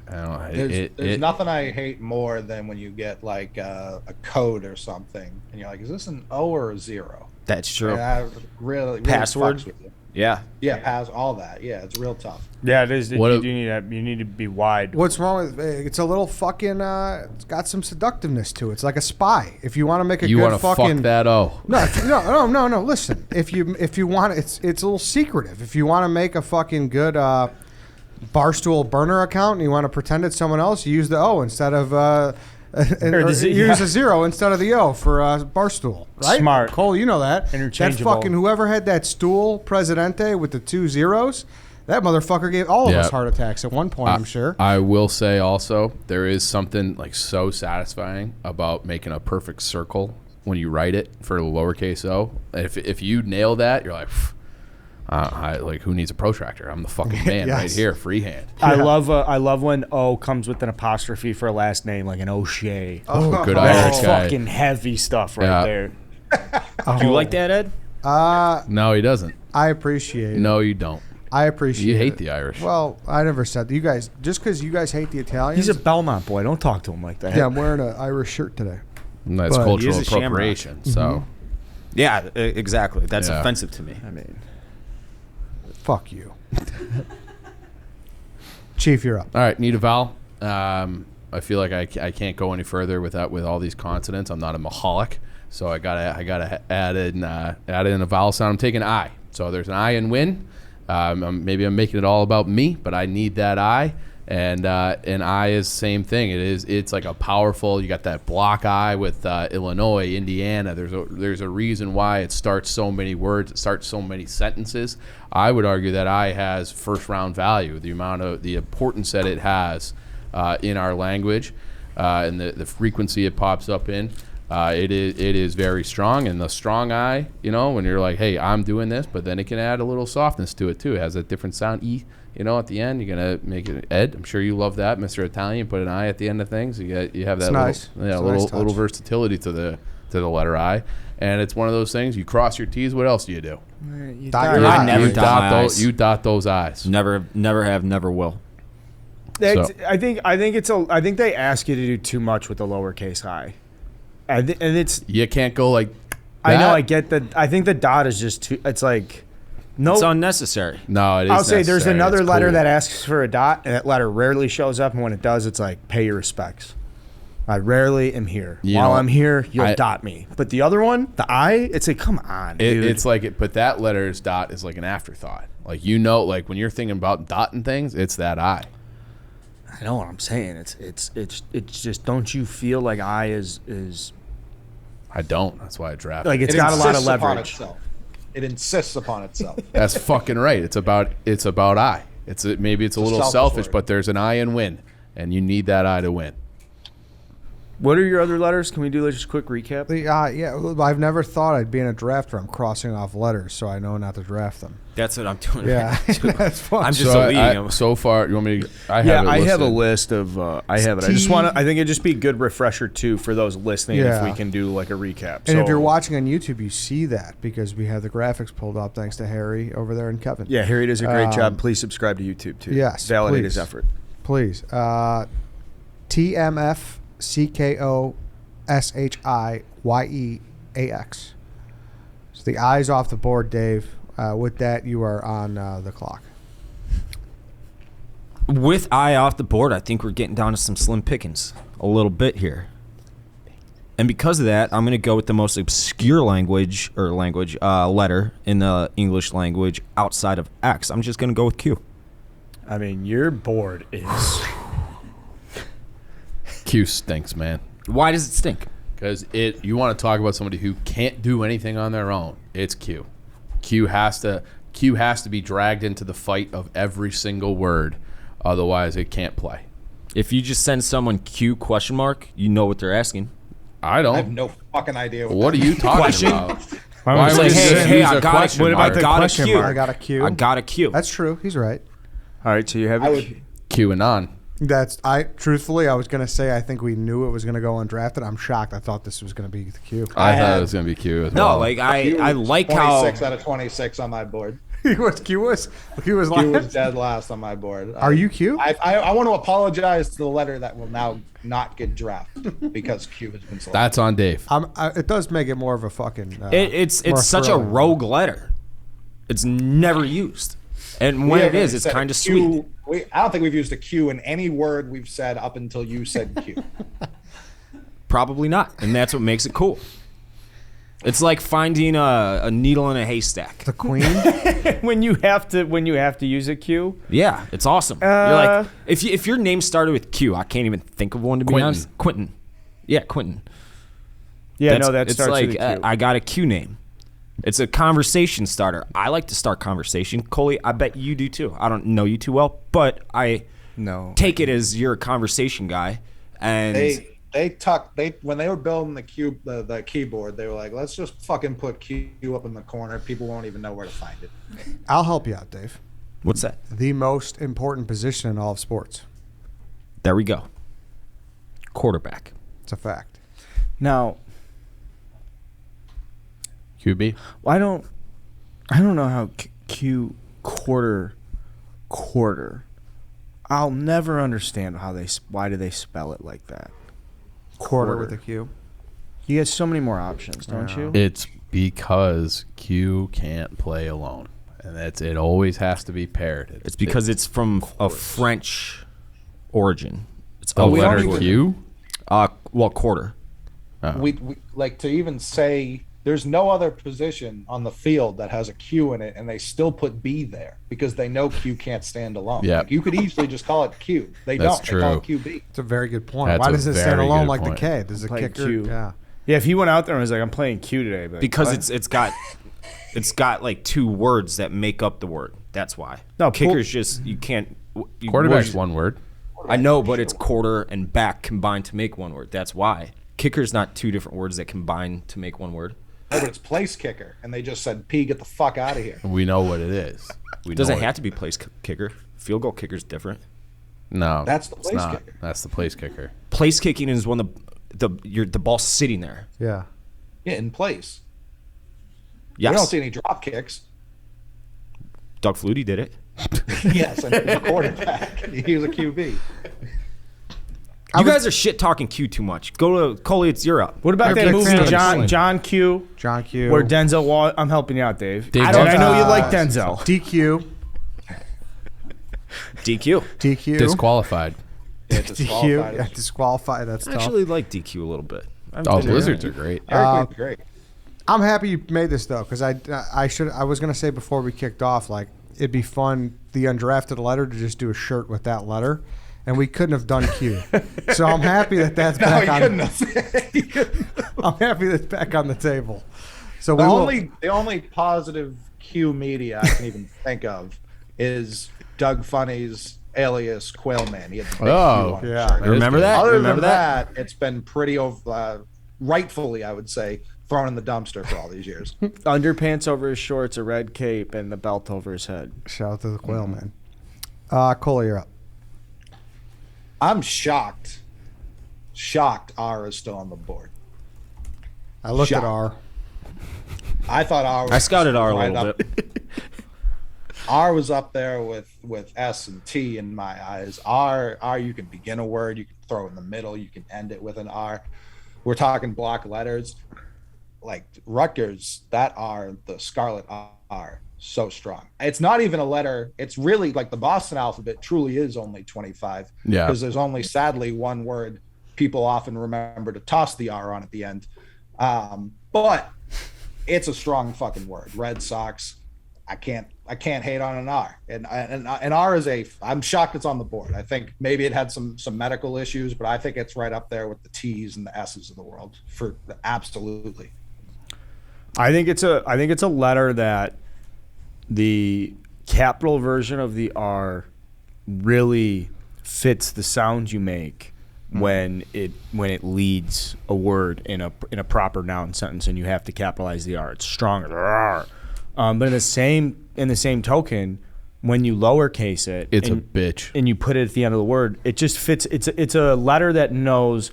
I don't know, There's nothing I hate more than when you get like a code or something, and you're like, "Is this an O or a 0?" That's true. And that really Password? fucks with you. Yeah. Yeah, pass all that. Yeah, it's real tough. Yeah, it is. What You a- need to be wide. What's wrong with it's a little fucking? It's got some seductiveness to it. It's like a spy. If you want to make a You good want to fucking fuck that O. No. Listen, if you want, it's a little secretive. If you want to make a fucking good Barstool burner account and you want to pretend it's someone else, you use the O instead of use a 0 instead of the O for Barstool. Right? Smart. Cole, you know that. That Interchangeable. fucking whoever had that stool Presidente with the 2 zeros, that motherfucker gave all of us Yep. heart attacks at one point. I'm sure. I will say also, there is something like so satisfying about making a perfect circle when you write it for lowercase o. If you nail that, you're like, who needs a protractor? I'm the fucking man right Yes. here, freehand. I love when O comes with an apostrophe for a last name, like an O'Shea. Oh, good That's Irish guy. fucking heavy stuff right Yeah. there. Do you like that, Ed? No, he doesn't. I appreciate it. No, you don't. I appreciate You hate it. the Irish. Well, I never said that. You guys, just because you guys hate the Italians. He's a Belmont boy. Don't talk to him like that. yeah, I'm wearing an Irish shirt today. And that's but he cultural is a shamrock. appropriation. So Yeah, exactly. That's Yeah. offensive to me. I mean, Fuck you. Chief, you're up. all right, need a vowel. I feel like I can't go any further with all these consonants. I'm not a maholic, so I gotta add in a vowel sound. I'm taking I. So there's an I in win. Maybe I'm making it all about me, but I need that I. And I is the same thing. It's like a powerful. You got that block I with Illinois, Indiana. There's a reason why it starts so many words. It starts so many sentences. I would argue that I has first round value. The importance that it has in our language, and the frequency it pops up in. It is very strong, and the strong I, when you're like, hey, I'm doing this, but then it can add a little softness to it too. It has a different sound, E. At the end, you're gonna make it Ed. I'm sure you love that, Mr. Italian. Put an I at the end of things. You have that little versatility to the letter I, and it's one of those things. You cross your T's. What else do you do? I never dot my I's. You dot those I's. Never have, never will. I think they ask you to do too much with the lowercase I, and it's you can't go like. I know. I get that. I think the dot is just too. It's like. No, it's unnecessary. No, it is. I'll say necessary. there's another It's letter cool. that asks for a dot, and that letter rarely shows up. And when it does, it's like, pay your respects. I rarely am here. While I'm here, you'll dot me. But the other one, the I, it's like, come on, dude. It's like but that letter's dot is like an afterthought. Like like when you're thinking about dotting things, it's that I. I know what I'm saying. It's just, don't you feel like I is I don't. That's why I drafted. like it's It got a lot of insists upon leverage. itself. It insists upon itself. That's fucking right. It's about I. Maybe it's a little selfish, word. but there's an I in win, and you need that I to win. What are your other letters? Can we do just a quick recap? I've never thought I'd be in a draft where I'm crossing off letters, so I know not to draft them. That's what I'm doing. Yeah, Right now. that's fun. I'm just So deleting them. so far, you want me to? I have a list of. I have it. I just want to. I think it'd just be a good refresher too for those listening if Yeah. we can do like a recap. And if you're watching on YouTube, you see that because we have the graphics pulled up thanks to Harry over there and Kevin. yeah, Harry does a great job. Please subscribe to YouTube too. Yes, validate please. his effort. Please. TMFCKOSHIYEAX. So the I's off the board, Dave. With that, you are on the clock. With I off the board, I think we're getting down to some slim pickings a little bit here. And because of that, I'm going to go with the most obscure letter in the English language outside of X. I'm just going to go with Q. I mean, your board is. Q stinks, man. Why does it stink? Because you want to talk about somebody who can't do anything on their own. It's Q. Q has to be dragged into the fight of every single word, otherwise it can't play. If you just send someone Q ? You know what they're asking. I don't. I have no fucking idea. What are you talking Question? about? Why It's would like, you hey, use hey, a I got question a, mark? I What about the got a question Q. mark? I got a Q. I got a Q. That's true. He's right. All right, so you have I it. would. Q and on. Truthfully, I was going to say I think we knew it was going to go undrafted. I'm shocked. I thought this was going to be the Q. I thought it was going to be Q as No, well. like I like how 26 out of 26 on my board. Q was Q was last. dead last on my board. Are you Q? I want to apologize to the letter that will now not get drafted because Q has been selected. That's on Dave. It does make it more of a fucking. it's more such a thrilling. rogue letter. It's never used, and when it is, it's kind of sweet. I don't think we've used a Q in any word we've said up until you said Q. Probably not, and that's what makes it cool. It's like finding a needle in a haystack. The Queen. when you have to use a Q. Yeah, it's awesome. You're like if your name started with Q, I can't even think of one to be Quentin. honest. Quentin. Yeah, Quentin. Yeah, that it's starts like with a Q. I got a Q name. It's a conversation starter. I like to start conversation. Coley, I bet you do too. I don't know you too well, but I take it as you're a conversation guy. And when they were building the keyboard, they were like, let's just fucking put Q up in the corner. People won't even know where to find it. I'll help you out, Dave. what's that? The most important position in all of sports. There we go. Quarterback. It's a fact. Now, QB. I don't know how Q quarter. I'll never understand why do they spell it like that. Quarter with a Q. You get so many more options, don't you? It's because Q can't play alone, and it always has to be paired. It's because it's from a French origin. It's The we don't letter even- Q. well, quarter. we like to even say there's no other position on the field that has a Q in it, and they still put B there because they know Q can't stand alone. Yeah. Like, you could easily just call it Q. They That's don't. They call true. it QB. It's a very good point. That's Why a does it stand very alone good like point. the K? There's a Playing kicker. Q. Yeah. Yeah, if he went out there and was like, "I'm playing Q today," but Because what? it's got like two words that make up the word. That's why. No, Kicker's just you can't. Quarterback's words- one word. I know, but it's quarter and back combined to make one word. That's why. Kicker's not two different words that combine to make one word. No, but it's place kicker, and they just said, "P, get the fuck out of here." We know what it is. We Doesn't know have to be place kicker. Field goal kicker's different. No, That's the it's place not. kicker. That's the place kicker. Place kicking is when the ball's sitting there. Yeah. Yeah, in place. Yes. We don't see any drop kicks. Doug Flutie did it. Yes, and the quarterback. He was a QB. You guys are shit talking Q too much. Go to Coley. It's Europe. What about I'm that a big movie fan of John Q? John Q. Where Denzel was. I'm helping you out, Dave. Dave And I know you Denzel. like Denzel. DQ. DQ. DQ. Disqualified. Yeah, DQ. disqualified. Yeah, disqualified. That's I tough. actually like DQ a little bit. Oh, Blizzards are great. Eric was great. I'm happy you made this though, because I was gonna say before we kicked off, like it'd be fun the undrafted letter to just do a shirt with that letter, and we couldn't have done Q. So I'm happy that that's No, back he on. couldn't have. I'm happy that's back on the table. So The we will, only positive Q media I can even think of is Doug Funny's alias Quailman. He had the big Oh, Q on yeah. his shirt. Remember that? Other Remember than that? it's been pretty rightfully, I would say, thrown in the dumpster for all these years. Underpants over his shorts, a red cape, and the belt over his head. shout out to the Quail Man. Coley, you're up. I'm shocked. R is still on the board. I looked at Shocked. R. I thought R was I scouted R a right little up- bit. R was up there with S and T in my eyes. R you can begin a word, you can throw it in the middle, you can end it with an R. We're talking block letters. Like Rutgers, that R, the Scarlet R, so strong. It's not even a letter. It's really like the Boston alphabet truly is only 25. Yeah. Because there's only sadly one word people often remember to toss the R on at the end. But it's a strong fucking word. Red Sox. I can't hate on an R. And R is I'm shocked it's on the board. I think maybe it had some medical issues, but I think it's right up there with the T's and the S's of the world for absolutely. I think it's a letter that the capital version of the R really fits the sound you make when it leads a word in a proper noun sentence, and you have to capitalize the R. It's stronger. R. But in the same token, when you lowercase it, It's a and, bitch. and you put it at the end of the word, it just fits. It's a letter that knows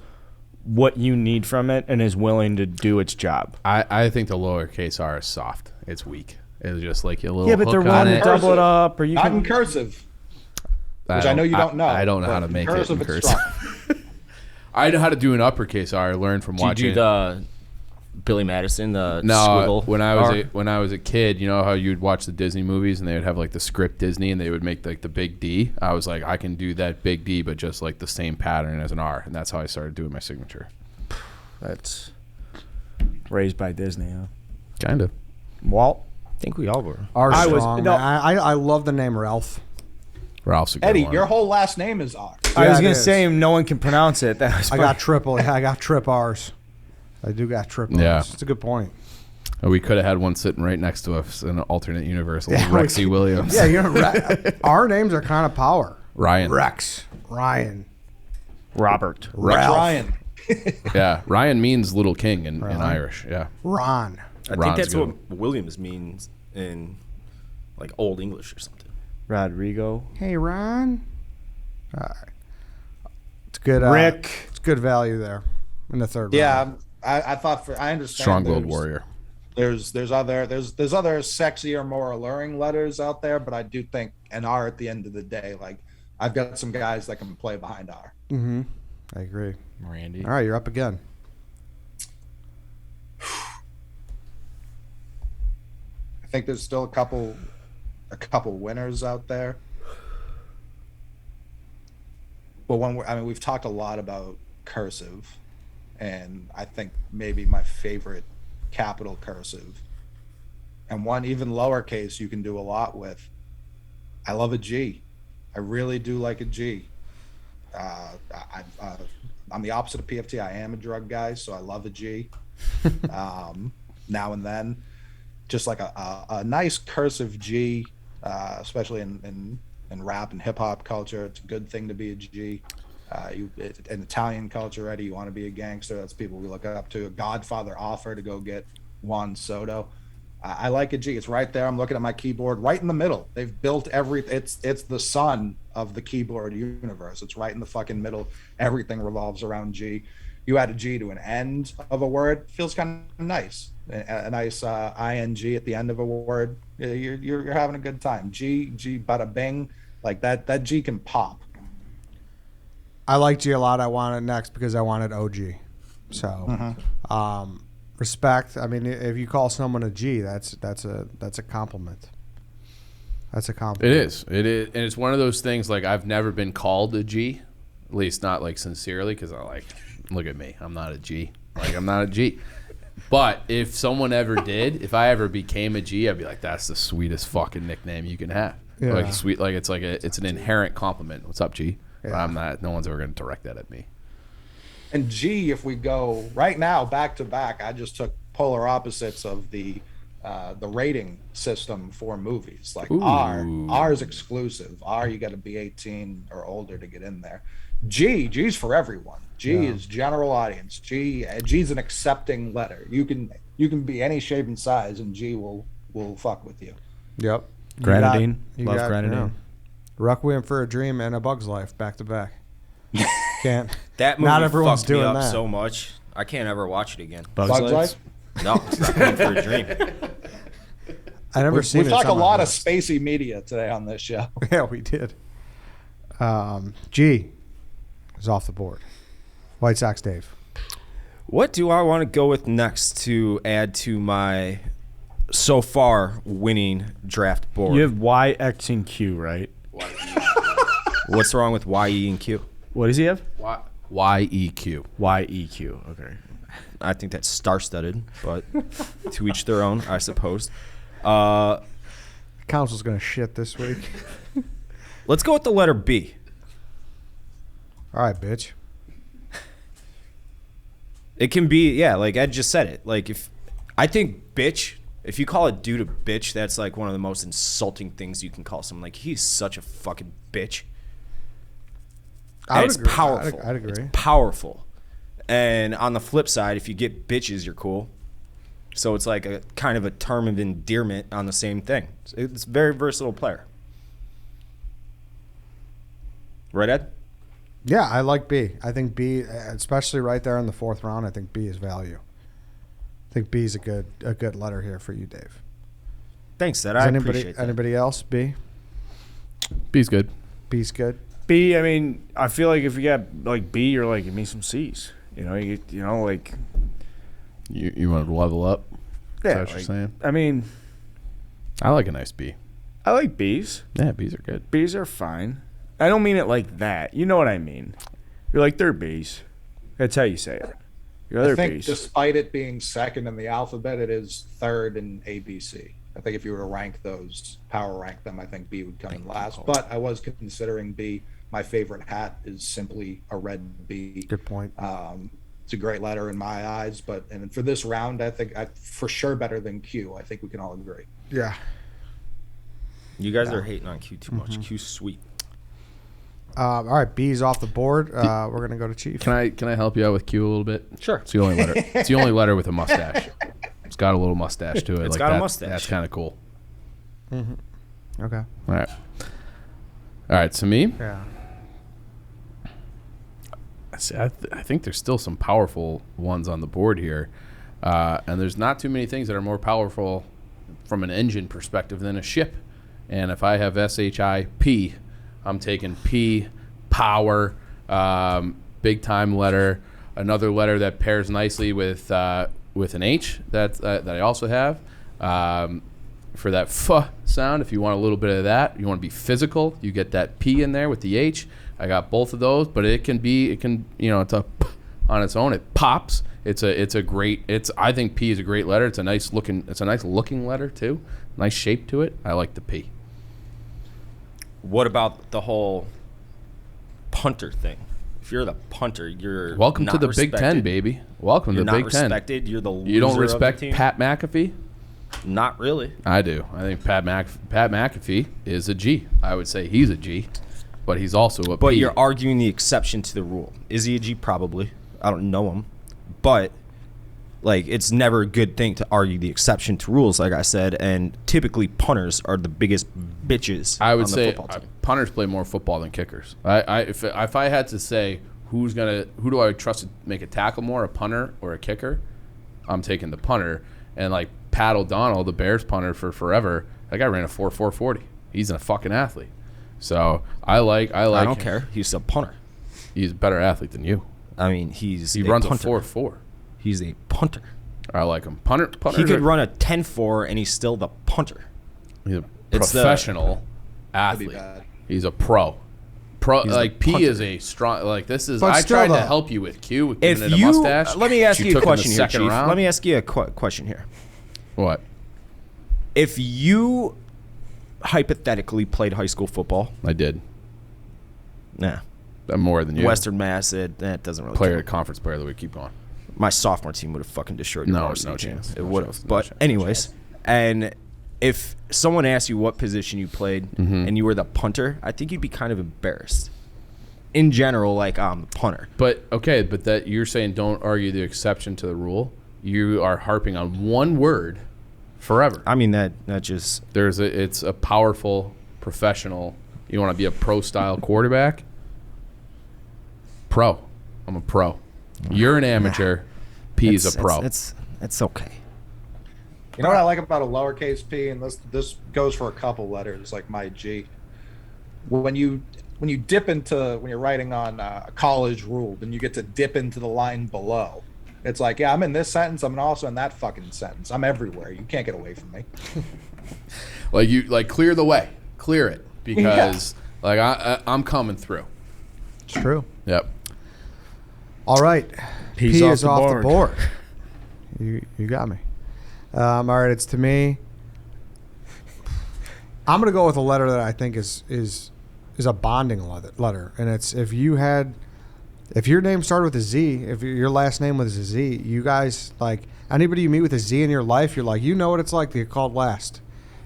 what you need from it and is willing to do its job. I think the lowercase r is soft. It's weak. It's just like a little Yeah, but they're hook on willing to it. double it up, or you Not can in cursive, which I know you don't know. I don't know but how to make it in it's cursive. strong. I know how to do an uppercase r. I learned from Did you watching. do the Billy Madison, the No, squiggle? when I was a kid, you know how you'd watch the Disney movies and they would have like the script Disney and they would make like the big D. I was like, I can do that big D, but just like the same pattern as an R, and that's how I started doing my signature. That's raised by Disney, huh? Kind of. Walt? I think we all were. R's I was- strong. no. I love the name Ralph. Ralph's a good Eddie, one. your whole last name is R. I was it gonna is. say no one can pronounce it. That was I got triple. Yeah, I got trip R's. I do got trip R's. Yeah. It's a good point. We could have had one sitting right next to us in an alternate universe, like Yeah, we Rexy Williams. Yeah, you know, our names are kind of power. Ryan. Rex, Ryan, Robert. Ralph, Ryan. Yeah, Ryan means little king in Irish. Yeah. Ron. I Ron's think that's good. what Williams means in like Old English or something. Rodrigo. Hey, Ron. All right. It's good. Rick. It's good value there in the third round. Yeah, I thought I understand. Strong-willed there's- warrior. There's other sexier, more alluring letters out there, but I do think an R at the end of the day, like I've got some guys that can play behind R. Mm-hmm. I agree. Randy. All right, you're up again. I think there's still a couple winners out there. Well, we've talked a lot about cursive, and I think maybe my favorite capital cursive, and one even lowercase you can do a lot with. I love a G. I really do like a G. I'm the opposite of PFT. I am a drug guy, so I love a G. Now and then, just like a nice cursive G, especially in rap and hip hop culture, it's a good thing to be a G. In Italian culture, Eddie, you want to be a gangster. That's people we look up to. A Godfather offer to go get Juan Soto. I like a G. It's right there. I'm looking at my keyboard, right in the middle. They've built it's the sun of the keyboard universe. It's right in the fucking middle. Everything revolves around G. You add a G to an end of a word, feels kind of nice. A nice ing at the end of a word. You're having a good time. G, bada bing, like that. That G can pop. I like G a lot. I want it next because I wanted OG. So, respect. I mean, if you call someone a G, that's a compliment. That's a compliment. It is, and it's one of those things. Like, I've never been called a G, at least not like sincerely, because I like, look at me, I'm not a G. Like, I'm not a G. But if someone ever did, if I ever became a G, I'd be like, that's the sweetest fucking nickname you can have. Yeah. Like sweet, like it's an inherent compliment. What's up, G? Yeah. But I'm not. No one's ever going to direct that at me. And G, if we go right now back to back, I just took polar opposites of the rating system for movies. Like Ooh. R is exclusive. R, you got to be 18 or older to get in there. G's for everyone. G is general audience. G's an accepting letter. You can be any shape and size, and G will fuck with you. Yep. Grenadine. You Love got, Grenadine. Yeah. Requiem for a Dream and A Bug's Life back to back. Can't. That movie Not everyone's fucked me doing up that. so much. I can't ever watch it again. Bugs Bugs Life? Life? No, it's not going for a dream. I never seen We've it. talked a Somehow. lot of spacey media today on this show. Yeah, we did. G is off the board. White Sox, Dave. What do I want to go with next to add to my so far winning draft board? You have Y, X, and Q, right? What's wrong with Y, E, and Q? What does he have? YEQ. YEQ. Okay. I think that's star-studded, but to each their own, I suppose. Uh, Council's going to shit this week. let's go with the letter B. All right, bitch. It can be, yeah, like Ed just said it. Like, I think bitch, if you call a dude a bitch, that's like one of the most insulting things you can call someone. Like, he's such a fucking bitch. I And would it's agree. powerful. I'd agree. It's powerful. And on the flip side, if you get bitches, you're cool. So it's like a kind of a term of endearment on the same thing. It's a very versatile player. Right, Ed? Yeah, I like B. I think B, especially right there in the fourth round, I think B is value. I think B is a good letter here for you, Dave. Thanks, Ed. Does I anybody appreciate that. anybody else? B. B's good. B's good. B, I mean, I feel like if you got like B, you're like, give me some C's. You know, like. You want to level up? Is that what you're like, saying? I mean, I like a nice B. I like B's. Yeah, B's are good. B's are fine. I don't mean it like that. You know what I mean. You're like, they're B's. That's how you say it. You're I other think B's. despite it being second in the alphabet, it is third in ABC. I think if you were to rank those, power rank them, I think B would come in last. But I was considering B. My favorite hat is simply a red B. Good point. It's a great letter in my eyes, and for this round, I think for sure better than Q. I think we can all agree. Yeah. You guys are hating on Q too much. Q's sweet. All right, B's off the board. We're gonna go to Chief. Can I help you out with Q a little bit? Sure. It's the only letter. It's the only letter with a mustache. It's got a little mustache to it. It's like got a that, mustache. That's kind of cool. Okay. All right. All right. So me, Yeah. see, I think there's still some powerful ones on the board here, and there's not too many things that are more powerful from an engine perspective than a ship. And if I have SHIP, I'm taking P, power, big time letter. Another letter that pairs nicely with an H that I also have for that F sound. If you want a little bit of that, you want to be physical, you get that P in there with the H. I got both of those, but it's a on its own. It pops. I think P is a great letter. It's a nice looking letter too. Nice shape to it. I like the P. What about the whole punter thing? If you're the punter, you're welcome not to the respected. Big Ten, baby. Welcome You're to not the Big Ten. respected. You're the loser You don't of the respect team. Pat McAfee? Not really. I do. I think Pat McAfee is a G. I would say he's a G, but he's also a P. But you're arguing the exception to the rule. Is he a G? Probably. I don't know him, but like it's never a good thing to argue the exception to rules. Like I said, and typically punters are the biggest bitches. I would on the say football team. punters play more football than kickers. If I had to say who do I trust to make a tackle more, a punter or a kicker? I'm taking the punter. And like Pat O'Donnell, the Bears punter for forever, that guy ran a 4.4 40. He's a fucking athlete. So I don't care. He's a punter. He's a better athlete than you. I mean, he runs punter. a 4.4. He's a punter. I like him. Punters He could run a 10.4 and he's still the punter. He's a It's professional That'd be athlete. bad. He's a pro. He's Like a P punter. is a strong. Like this is. But I still, tried to though, help you with Q. With If giving it a you mustache. let me ask which you a took in the question here, second Chief. round. Let me ask you a question here. What? If you hypothetically played high school football, I did. nah, I'm more than you. Western Mass, that doesn't really player, count. conference player of the week. Keep going. My sophomore team would have fucking destroyed your No, varsity no team. chance. It No would chance. have. No But chance. anyways, and if someone asked you what position you played and you were the punter, I think you'd be kind of embarrassed. In general, like I'm the punter. But okay, but that you're saying don't argue the exception to the rule. You are harping on one word forever. I mean that just It's a powerful professional. You want to be a pro style quarterback? Pro. I'm a pro. You're an amateur. P is a pro. It's okay. You know what I like about a lowercase p, and this goes for a couple letters, like my G. When you dip into when you're writing on a college rule, then you get to dip into the line below. It's like, yeah, I'm in this sentence. I'm also in that fucking sentence. I'm everywhere. You can't get away from me. Like clear the way, clear it because I'm coming through. It's true. Yep. All right. P's P off is the off the board. board. You got me. All right, it's to me. I'm gonna go with a letter that I think is a bonding letter, and it's if your name started with a Z, if your last name was a Z, you guys, like anybody you meet with a Z in your life, you're like, you know what it's like to get called last.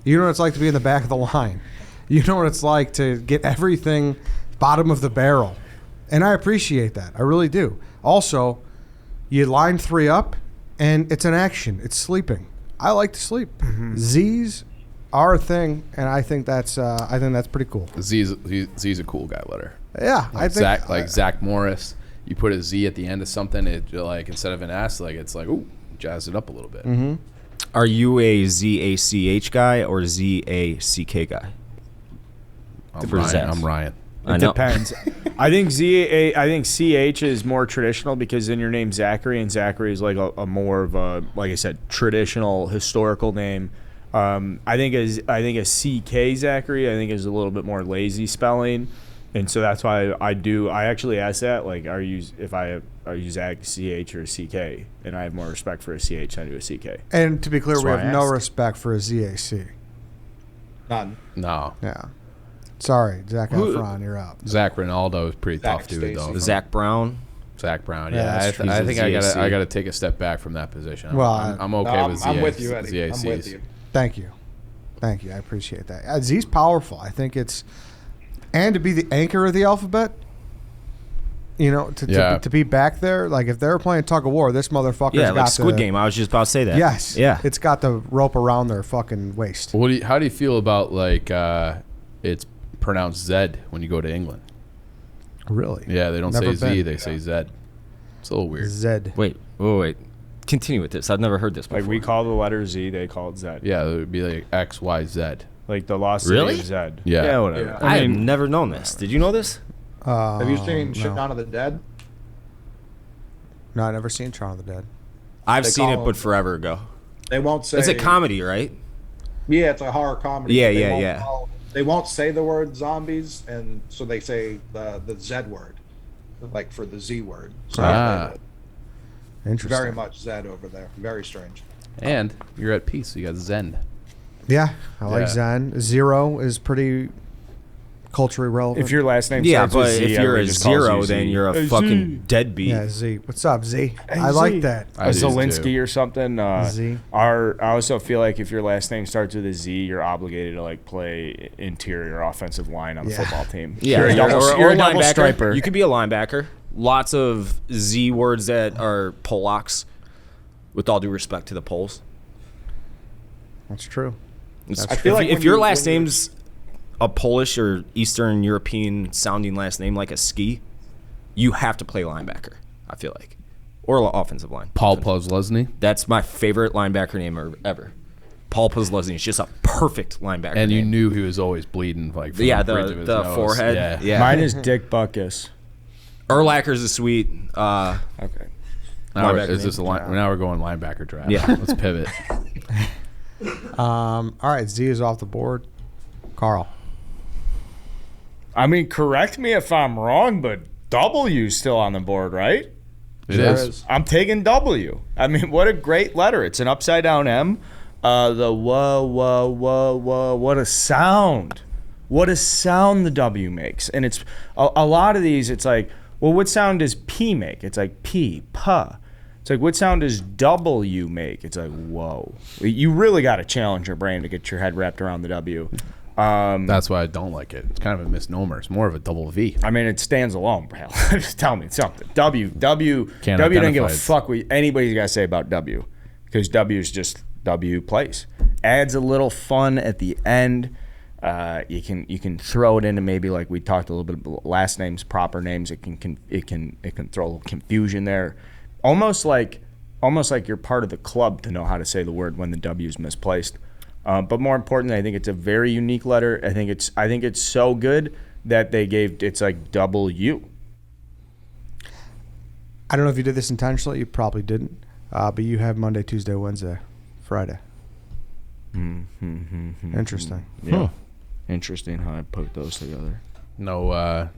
You know what it's like to be in the back of the line. You know what it's like to get everything bottom of the barrel. And I appreciate that. I really do. Also, you line 3 up, and it's an action. It's sleeping. I like to sleep. Z's are a thing, and I think that's pretty cool. Z's a cool guy letter. Yeah, I think Zach Morris. You put a Z at the end of something, it like instead of an S, like it's like ooh, jazz it up a little bit. Mm-hmm. Are you a ZACH guy or ZACK guy? I'm Ryan. I It know. depends. I think CH is more traditional because then your name's Zachary, and Zachary is like a more of a, like I said, traditional historical name. I think a CK Zachary is a little bit more lazy spelling, and so that's why I actually ask that, like, are you Zach CH or CK, and I have more respect for a CH than I do a CK. And to be clear, That's we why have I no asked. respect for a ZAC. None. No, Yeah. Sorry, Zach Efron, you're out. Zach Ronaldo is pretty Zach tough dude Stacy. though. Zach Brown. Zach Brown. Yeah, Yeah, that's true. I think I ZAC. gotta take a step back from that position. Well, I'm okay No, with I'm ZACs. with you, Eddie. I'm with you. Thank you. I appreciate that. Z's powerful. I think and to be the anchor of the alphabet, you know, to be back there, like if they were playing tug of war, this motherfucker's Yeah, got like Squid the, Game. I was just about to say that. Yes. Yeah. It's got the rope around their fucking waist. How do you feel about like it's pronounced Zed when you go to England? Really? Yeah, they don't Never say Z, been. they say Zed. It's a little weird. Zed. Wait. Continue with this. I've never heard this before. Like we call the letter Z, they call it Z. Yeah, it would be like X, Y, Z. Like the lost city Really? of Z. Yeah. whatever. Yeah. I have never known this. Did you know this? Have you seen no. Shit Dawn of the Dead? No, I've never seen Shaun of the Dead. I've They seen it, call but it- forever ago. They won't say. It's a comedy, right? Yeah, it's a horror comedy. Yeah, They yeah, won't yeah. call They won't say the word zombies, and so they say the Z word, like for the Z word. So Interesting. very much Z over there. Very strange. And you're at peace. So you got Zen. Yeah, I like Yeah. Zen. Zero is pretty culturally relevant. If your last name Yeah, starts with but Z, if you're everybody a just calls zero, you Z. then you're a fucking deadbeat. yeah, Z. What's up, Z? Hey, I like Z. that. I A do Zelensky too. or something. Z. I also feel like if your last name starts with a Z, you're obligated to like play interior offensive line on the Yeah. football team. Yeah, you're a double, you're a double linebacker. striper. You could be a linebacker. Lots of Z words that are Polacks, with all due respect to the Poles. That's true. I feel like if when your you- last when you- name's a Polish or Eastern European sounding last name like a ski, you have to play linebacker, I feel like. Or offensive line. Paul Posluszny. That's my favorite linebacker name ever. Paul Posluszny is just a perfect linebacker And you name. knew he was always bleeding, like from Yeah, the bridge of his the nose. forehead. Yeah. Yeah. Mine is Dick Buckus. Urlacher's is sweet. Okay. Now, Linebacker is this a line, now we're going linebacker draft. Yeah. Let's pivot. All right, Z is off the board. Carl. I mean, correct me if I'm wrong, but W's still on the board, right? It Sure is. is. I'm taking W. I mean, what a great letter. It's an upside down M. The whoa, what a sound. What a sound the W makes. And it's a lot of these, it's like, well, what sound does P make? It's like P, puh. It's like, what sound does W make? It's like, whoa. You really got to challenge your brain to get your head wrapped around the W. That's why I don't like it. It's kind of a misnomer. It's more of a double V. I mean, it stands alone, bro. Just tell me something. W Can't doesn't give a identify it. fuck what anybody's got to say about W, because W is just W plays. Adds a little fun at the end. You can throw it into maybe like we talked a little bit about last names, proper names. It can throw a little confusion there, almost like you're part of the club to know how to say the word when the W is misplaced. But more importantly, I think it's a very unique letter. I think it's so good that they gave it's like W. I don't know if you did this intentionally. You probably didn't. But you have Monday, Tuesday, Wednesday, Friday. Interesting. Yeah. Interesting how I put those together. No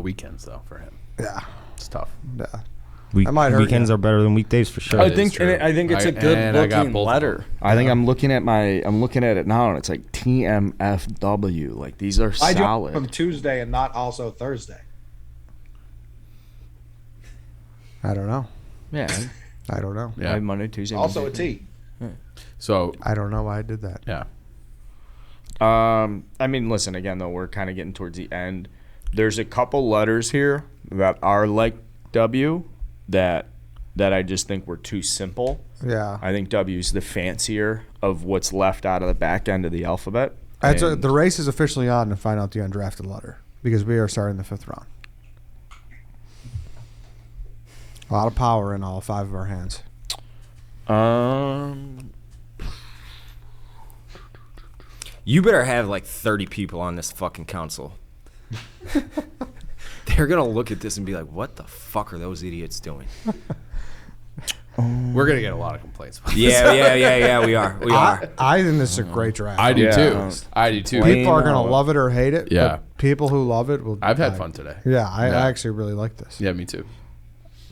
weekends though for him. Yeah. It's tough. Yeah. That might hurt Weekends you. are better than weekdays for sure. I is think true. it's a I good got looking both of letter. them. I think I'm looking at it now, and it's like TMFW. Like these are I do solid. from Tuesday and not also Thursday. I don't know. Yeah, I don't know. Yeah. Monday, Tuesday. Also a Wednesday. T. So I don't know why I did that. yeah. I mean, listen, again, though, we're kind of getting towards the end. There's a couple letters here that are like W that I just think were too simple. Yeah. I think W is the fancier of what's left out of the back end of the alphabet. The And- race is officially on to find out the undrafted letter because we are starting the 5th round. A lot of power in all 5 of our hands. You better have like 30 people on this fucking council. They're going to look at this and be like, what the fuck are those idiots doing? We're gonna get a lot of complaints. About Yeah, we are. We are. I think this is a great draft. I do Yeah. too. I do too. People are going Plain to love it or hate it. Yeah. But people who love it will. I've had fun today. Yeah, I Yeah. actually really like this. Yeah, me too.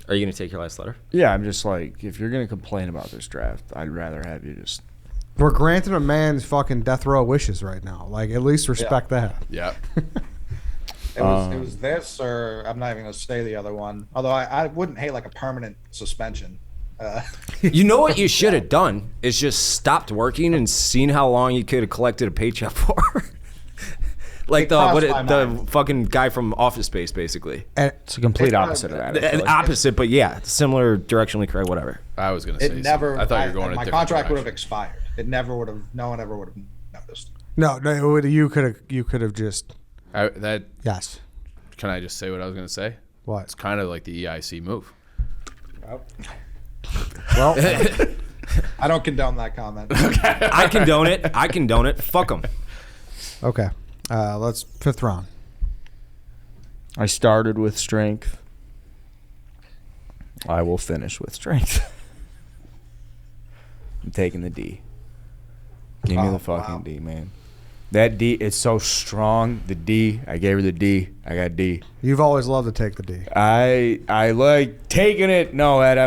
Are you going to take your last letter? Yeah, I'm just like, if you're going to complain about this draft, I'd rather have you just. We're granting a man's fucking death row wishes right now. Like, at least respect that. Yeah. It was this, or I'm not even gonna say the other one. Although I wouldn't hate like a permanent suspension. You know what you should have done is just stopped working and seen how long you could have collected a paycheck for. Like the fucking guy from Office Space, basically. And It's a complete opposite of that. I feel like. Opposite, but yeah, similar directionally correct, whatever. I was gonna say. It never. I thought you were going. My a different contract would have direction. expired. It never would have. No one ever would have noticed. no, you could have just That yes. can I just say what I was gonna say? What? It's kind of like the EIC move. Well, I don't condone that comment. I condone it. Fuck them. okay. Let's 5th round. I started with strength. I will finish with strength. I'm taking the D. Give me Oh, the fucking wow. D, man. That D is so strong. The D, I gave her the D. I got D. You've always loved to take the D. I like taking it. No, Ed,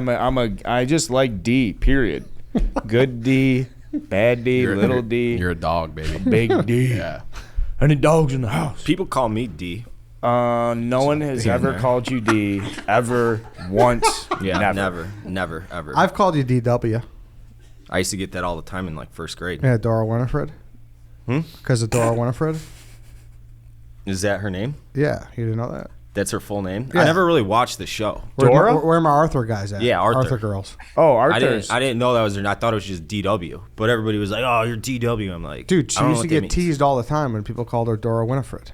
I just like D. Period. Good D, bad D, little D. You're a dog, baby. Big D. Yeah. Any dogs in the house? People call me D. No one has ever called you D ever once. Yeah, never, ever. I've called you DW. I used to get that all the time in like first grade. Yeah, Dora Winifred. Because of Dora Winifred. Is that her name? Yeah, you didn't know that. That's her full name. Yeah. I never really watched the show. Dora? Where are my Arthur guys at? Yeah, Arthur. girls. Oh, I Arthur's. didn't know that was her. I thought it was just DW. But everybody was like, "Oh, you're DW." I'm like, Dude, she I don't know used to what that get means. teased all the time when people called her Dora Winifred.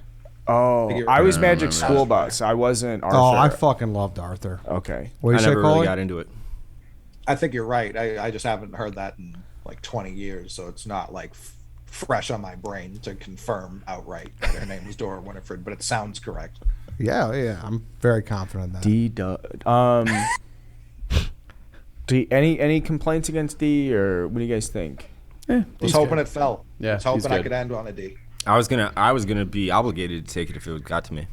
Oh, I was Magic remember School Bus. I wasn't Arthur. Oh, I fucking loved Arthur. Okay. What do I you say, never really Coley? got into it. I think you're right. I just haven't heard that in like 20 years, so it's not like fresh on my brain to confirm outright that her name was Dora Winifred, but it sounds correct. Yeah, I'm very confident in that. D. Any complaints against D, or what do you guys think? Was hoping it fell. Yeah, was hoping he's I good. could end on a D. I was gonna be obligated to take it if it got to me.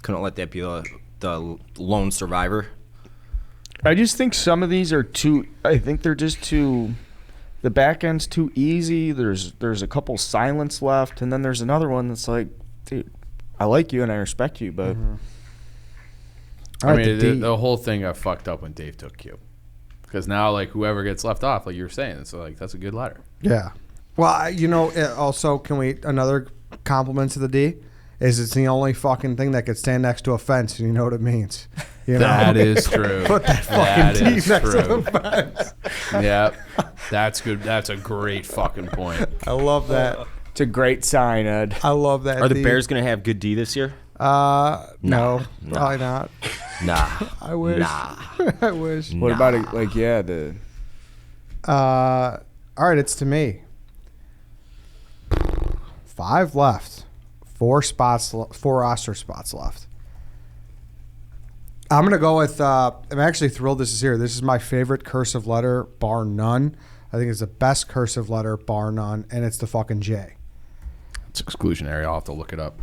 Couldn't let that be the lone survivor. I just think some of these are too. I think they're just too. The back end's too easy. There's a couple silence left, and then there's another one that's like, dude, I like you and I respect you, but All I right, mean, the D. the whole thing got fucked up when Dave took Q. Because now, like, whoever gets left off, like you were saying, it's like, that's a good letter. Yeah. Well, also, can we, another compliment to the D is it's the only fucking thing that could stand next to a fence, and you know what it means. You know? That is true. Put that That fucking D is next to true. the fence. Yeah, that's good. That's a great fucking point. I love that. it's a great sign, Ed. I love that. Are the D. Bears gonna have good D this year? No, probably not. Nah. I wish. Nah. I wish. What about it? Like, yeah, the All right, it's to me. 5 left. 4 roster spots left. I'm gonna go with. I'm actually thrilled this is here. This is my favorite cursive letter, bar none. I think it's the best cursive letter, bar none, and it's the fucking J. It's exclusionary. I'll have to look it up.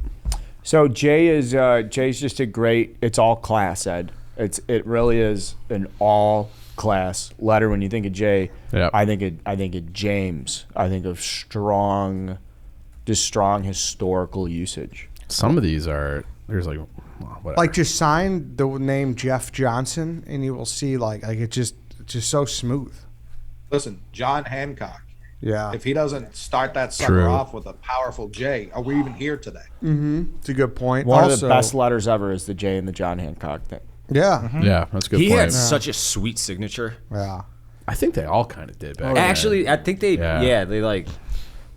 So Jay's just a great. It's all class, Ed. It really is an all class letter. When you think of Jay, Yep. I think of James. I think of strong historical usage. Some of these are there's like whatever. Like just sign the name Jeff Johnson, and you will see like it's just so smooth. Listen, John Hancock. Yeah, If he doesn't start that sucker True. off with a powerful J, are we even here today? it's a good point. One also, of the best letters ever is the J in the John Hancock thing. Yeah, yeah, that's a good He point. had such a sweet signature. yeah. I think they all kind of did back then. Actually, I think they Yeah. they like.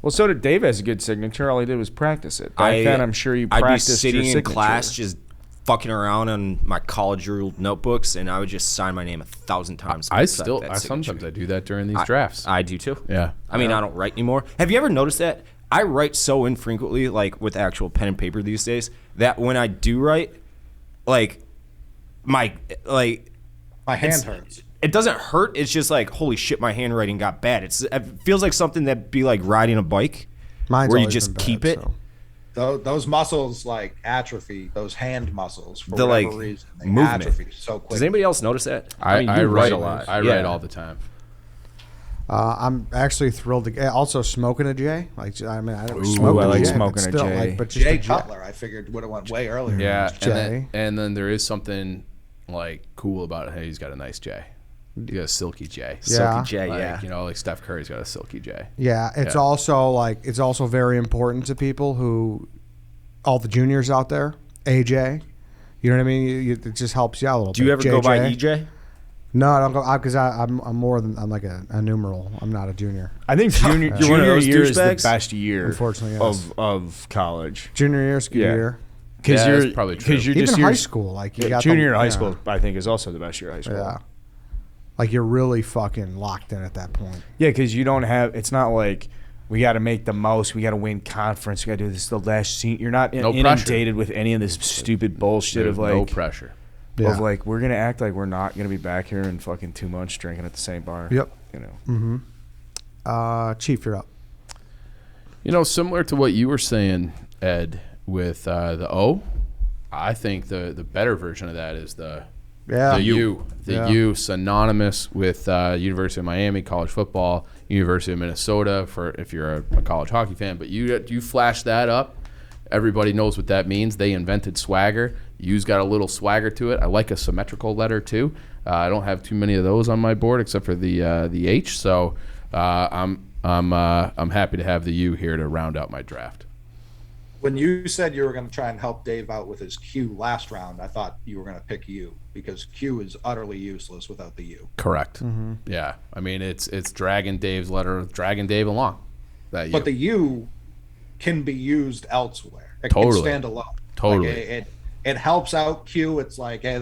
Well, so did Dave has a good signature. All he did was practice it. Back then, I'm sure you I'd be practiced sitting your in signature. class just fucking around on my college ruled notebooks, and I would just sign my name 1,000 times. I beside still that sometimes signature. I do that during these drafts. I do too. Yeah. I mean, I don't write anymore. Have you ever noticed that? I write so infrequently, like with actual pen and paper these days, that when I do write, like my hand hurts. it doesn't hurt. It's just like, holy shit, my handwriting got bad. It feels like something that'd be like riding a bike, Mine's where you always just been keep bad, it. so. Those muscles like atrophy. Those hand muscles for The, whatever like, reason they movement. atrophy so quick. Does anybody else notice that? I mean, you write a lot. I Yeah. write all the time. I'm actually thrilled to get also smoking a J. Like I mean, I don't Ooh, smoke I a like J, smoking but a still, J. like, but just Jay a J. Cutler, I figured would have went way earlier. Yeah, J. and then there is something like cool about it. Hey, he's got a nice J. He got a silky J. Yeah. Silky J, Like, yeah. you know, like Steph Curry's got a silky J. Yeah, it's Yeah. also very important to people who, all the juniors out there, AJ. You know what I mean? It just helps you out a little. Do you bit. ever go by JJ. EJ? No, I don't go because I'm more than I'm like a numeral. I'm not a junior. I think junior You're one of those year is the douchebags? best year, Unfortunately, yes. of college. Junior year's good Yeah. year. Because Yeah, you're that's probably true. because you're Even just high years- school, like you Yeah, got junior the, in high yeah, school, I think, is also the best year of high school. Yeah, like you're really fucking locked in at that point. Yeah, because you don't have. It's not like we got to make the most. We got to win conference. We got to do this the last scene. You're not No inundated with any of this stupid bullshit There's of like no pressure. Yeah. of like we're gonna act like we're not gonna be back here in fucking 2 months drinking at the same bar. Yep. You know. Chief, you're up. Similar to what you were saying, Ed, with the O, I think the better version of that is the U. The U, synonymous with University of Miami, college football, University of Minnesota, for if you're a college hockey fan. But you flash that up, everybody knows what that means. They invented swagger. U's got a little swagger to it. I like a symmetrical letter too. I don't have too many of those on my board except for the H. So I'm happy to have the U here to round out my draft. When you said you were going to try and help Dave out with his Q last round, I thought you were going to pick U because Q is utterly useless without the U. Correct. Mm-hmm. Yeah. I mean, it's dragging Dave's letter, dragging Dave along. That U. But the U can be used elsewhere. It Totally. can stand alone. Totally. Like it helps out Q. It's like, hey,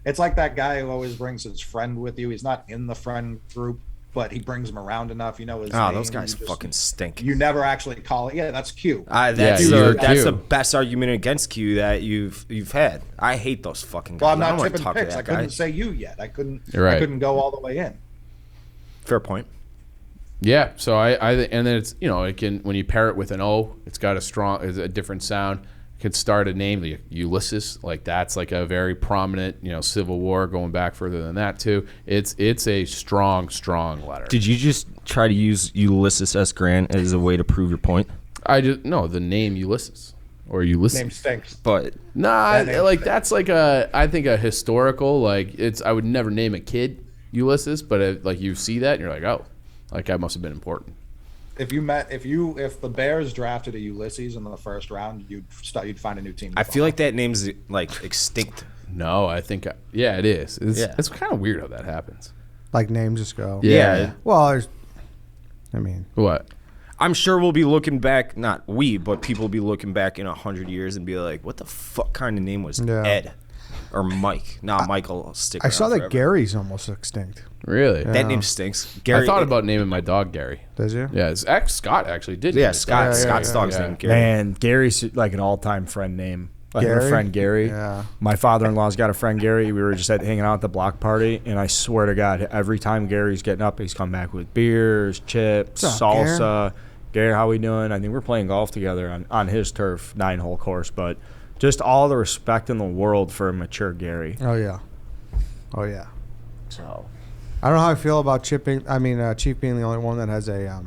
it's like that guy who always brings his friend with you. He's not in the friend group, but he brings him around enough. His name. Those guys fucking stink. You never actually call it. Yeah, that's Q. That's you're the Q. best argument against Q that you've had. I hate those fucking guys. Well, I'm I not don't wanna tipping talk to picks. that I couldn't guy. say you yet. I couldn't. You're right. I couldn't go all the way in. Fair point. Yeah, so I and then it's it can, when you pair it with an O, it's got a different sound. It could start a name like Ulysses, like that's like a very prominent Civil War going back further than that too. It's a strong letter. Did you just try to use Ulysses S. Grant as a way to prove your point? The name Ulysses or Ulysses. Name stinks. But That's like I think a historical I would never name a kid Ulysses, but you see that and you're like, oh, like that must have been important. If the Bears drafted a Ulysses in the first round, you'd find a new team. I feel like that name's extinct. No, I think it is. It's kind of weird how that happens. Like names just go. Yeah. Well, What? I'm sure we'll be looking back, not we, but people will be looking back in 100 years and be like, what the fuck kind of name was Ed or Mike? Michael will stick I saw that forever. Gary's almost extinct. Really? That name stinks. Gary, I thought about naming my dog Gary. Did you? Yeah, Scott actually did. Yeah, Scott's dog's name Gary. Man, Gary's like an all-time friend name. Like Gary? my friend Gary. Yeah. My father-in-law's got a friend Gary. We were just hanging out at the block party, and I swear to God, every time Gary's getting up, he's come back with beers, chips, What's up, salsa. Gary, how we doing? I think we're playing golf together on his turf, 9-hole course. But just all the respect in the world for a mature Gary. Oh yeah. So I don't know how I feel about Chief being the only one that has a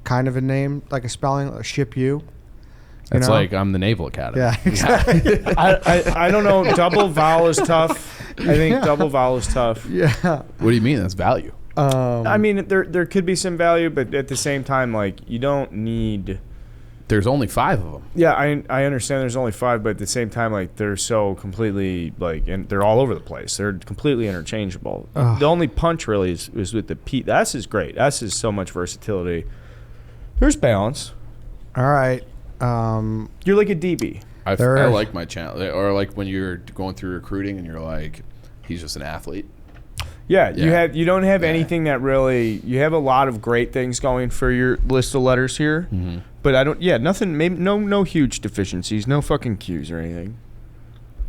kind of a name, like a spelling, Ship U. It's like I'm the Naval Academy. Yeah, exactly. I don't know. Double vowel is tough. I think double vowel is tough. Yeah. What do you mean? That's value. I mean, there could be some value, but at the same time, you don't need. There's only 5 of them. Yeah, I understand there's only 5, but at the same time, they're so completely and they're all over the place. They're completely interchangeable. The only punch really is with the P. The S is great. S is so much versatility. There's balance. All right. You're like a DB. I like my channel, or like when you're going through recruiting and you're like, he's just an athlete. Yeah, you don't have anything that really. You have a lot of great things going for your list of letters here, but I don't. Yeah, nothing. Maybe no huge deficiencies. No fucking Qs or anything.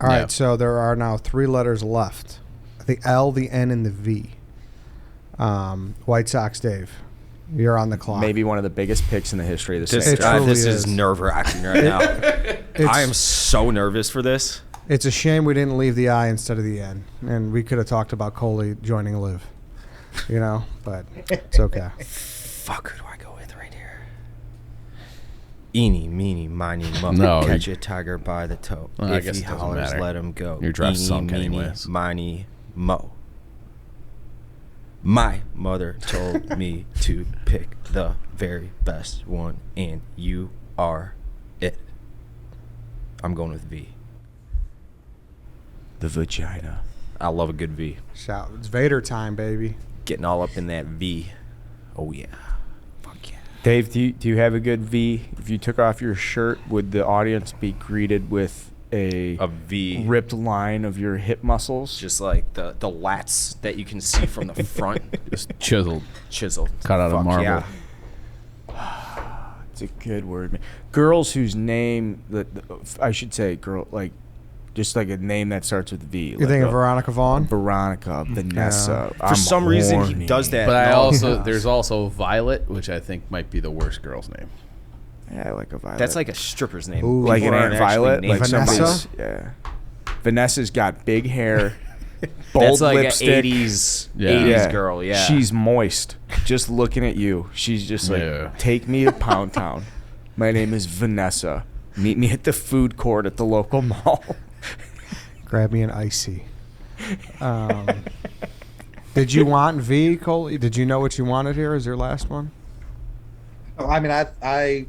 All right. So there are now 3 letters left: the L, the N, and the V. White Sox, Dave. You're on the clock. Maybe one of the biggest picks in the history of the It Saints. truly This is. is nerve-wracking right now. I am so nervous for this. It's a shame we didn't leave the I instead of the N, and we could have talked about Coley joining Liv. But it's okay. Fuck, who do I go with right here? Eeny, meeny, miny, mo. No, Catch a tiger by the toe. Well, I If guess he it doesn't hollers, matter. let him go. Your draft's Eeny, sunk meeny, anyways. miny, mo. My mother told me to pick the very best one, and you are it. I'm going with V. The vagina. I love a good V. Shout! It's Vader time, baby. Getting all up in that V. Oh, yeah. Fuck yeah. Dave, do you have a good V? If you took off your shirt, would the audience be greeted with a V. ripped line of your hip muscles? Just like the lats that you can see from the front. Just chiseled. Chiseled. Cut out of Fuck marble. Yeah. It's a good word, man. Girls whose name, I should say, Just like a name that starts with V. You think of Veronica Vaughn? Veronica, Vanessa. For some reason, he does that. But No. there's also Violet, which I think might be the worst girl's name. Yeah, I like a Violet. That's like a stripper's name. Ooh. like an People Aunt aren't actually Violet. named Like Vanessa? somebody's- Yeah. Vanessa's got big hair. Bold That's like lipstick. an 80s, Yeah. 80s girl, yeah. She's moist. Just looking at you. She's just like, Yeah. take me to Pound Town. My name is Vanessa. Meet me at the food court at the local mall. Grab me an icy. Did you want V, Coley? Did you know what you wanted here as your last one? I mean, I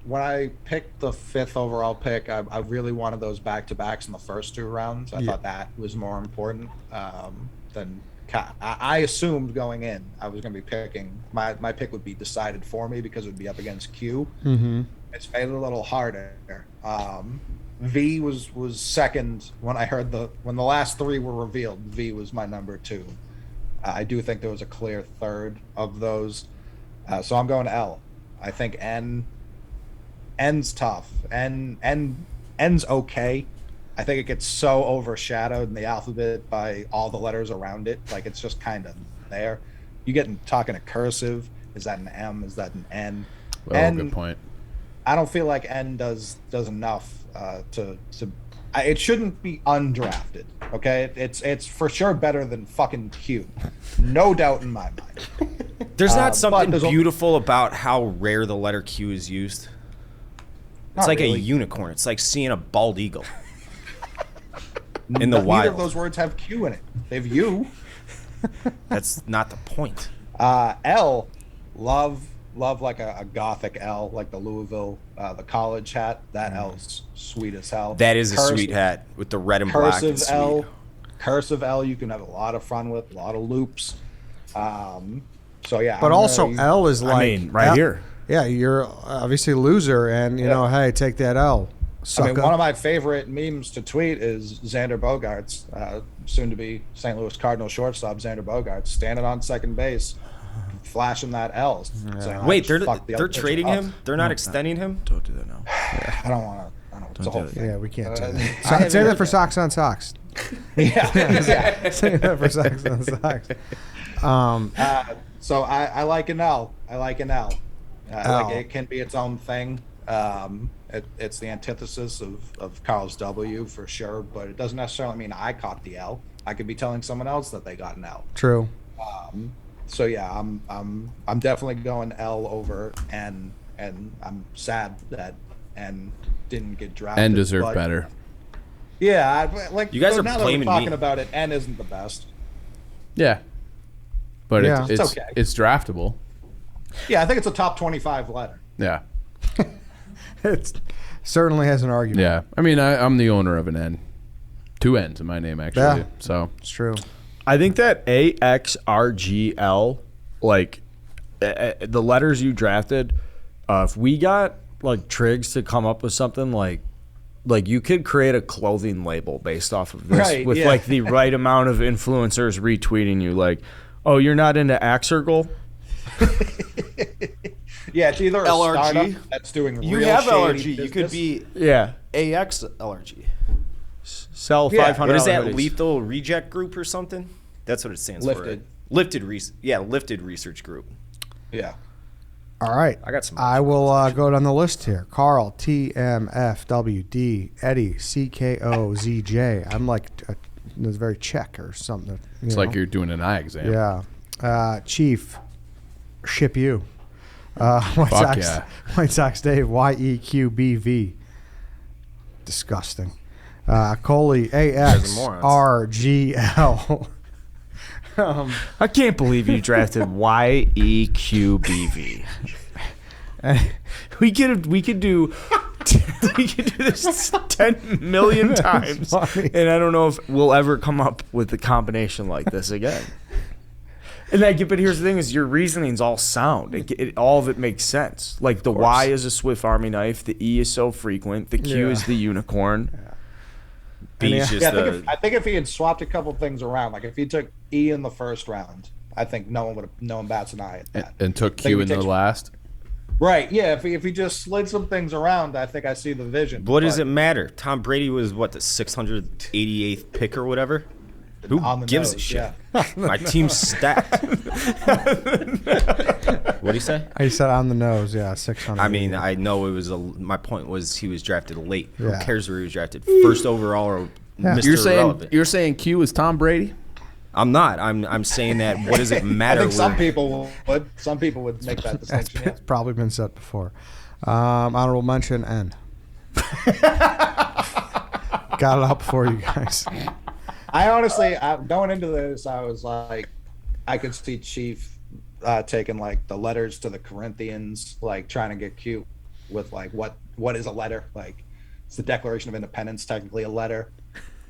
when I picked the 5th overall pick, I really wanted those back-to-backs in the first 2 rounds. I thought that was more important than. I assumed going in I was going to be picking my pick would be decided for me because it would be up against Q. Mm-hmm. It's made it a little harder. V was second when I heard when the last 3 were revealed. V was my number 2. I do think there was a clear third of those, so I'm going L. I think N's tough. N's okay. I think it gets so overshadowed in the alphabet by all the letters around it. Like it's just kind of there. You get talking a cursive. Is that an M? Is that an N? Good point. I don't feel like N does enough to. It shouldn't be undrafted. Okay, it's for sure better than fucking Q, no doubt in my mind. There's not something there's beautiful about how rare the letter Q is used. It's Not like really. a unicorn. It's like seeing a bald eagle. In the Neither wild. of those words have Q in it. They have U. That's not the point. L, love like a gothic L, like the Louisville, the college hat. That L's sweet as hell. That is a Cursive- sweet hat with the red and black. Cursive It's sweet. L, cursive L. You can have a lot of fun with, a lot of loops. So yeah. But I'm also really- L is like right L- here. Yeah, you're obviously a loser, and you know, hey, take that L. I mean, Sucker. one of my favorite memes to tweet is Xander Bogaerts, soon to be St. Louis Cardinal shortstop Xander Bogaerts, standing on second base, flashing that L. saying, "I Wait, just they're fucked the other pitcher trading up." him? They're not extending him? Don't do that now. I don't want to. I don't. It's a whole do it. thing. Yeah, we can't do I that. haven't Say that heard for Socks on Socks. Yeah. Say that for Socks on Socks. So I like an L. I like an L. L. Like it can be its own thing. It's the antithesis of Carl's W for sure, but it doesn't necessarily mean I caught the L. I could be telling someone else that they got an L. True. So yeah, I'm definitely going L over N, and I'm sad that N didn't get drafted. And deserve but- better. Yeah, like You guys so are now blaming that we're talking me. about it, N isn't the best. Yeah. But Yeah. it's It's okay. it's draftable. Yeah, I think it's a top 25 letter. Yeah. It certainly has an argument. Yeah. I mean, I'm the owner of an N. 2 N's in my name, actually. Yeah. So It's true. I think that AXRGL, like the letters you drafted, if we got like Triggs to come up with something like you could create a clothing label based off of this Right, with yeah. like the right amount of influencers retweeting you, like, oh, you're not into Axirgle? Yeah, it's either a LRG. startup that's doing You real have shady LRG. You could business. be Yeah, AX LRG. sell Yeah. 500. What is that? hoodies. Lethal Reject Group or something? That's what it stands Lifted. for. Lifted Lifted Research Group. Yeah. All right. I got some. I will go down the list here. Carl, TMFWD, Eddie, CKOZJ. I'm like, it's very Czech or something. it's like you're doing an eye exam. Yeah. Chief, ship you. White Fuck Sox, yeah. White Sox Dave, YEQBV. Disgusting. Coley, AXRGL. I can't believe you drafted YEQBV. We could do this 10 million times, funny. and I don't know if we'll ever come up with a combination like this again. And but here's the thing: is your reasoning's all sound. All of it makes sense. Like the Y is a Swift Army knife, the E is so frequent, the Q Yeah. is the unicorn. B's just Yeah, the. I think if he had swapped a couple things around, like if he took E in the first round, I think no one bats an eye at that. And took think Q we in the take- last. Right. Yeah. If he just slid some things around, I think I see the vision. What does But it matter? Tom Brady was what, the 688th pick or whatever? Who on the gives a nose, shit? yeah. My team's stacked. What'd he say? I said on the nose, yeah, 600. I mean, I know it was my point was he was drafted late. Yeah. Who cares where he was drafted? First overall or Mr. Irrelevant? You're saying Q is Tom Brady? I'm not. I'm saying that what does it I matter? think some where- people would. Some people would make that distinction. Yeah. it's probably been said before. Honorable mention, N. Got it up for you guys. I honestly, going into this, I was like, I could see Chief taking like the letters to the Corinthians, like trying to get cute with like what is a letter? Like, it's the Declaration of Independence, technically a letter.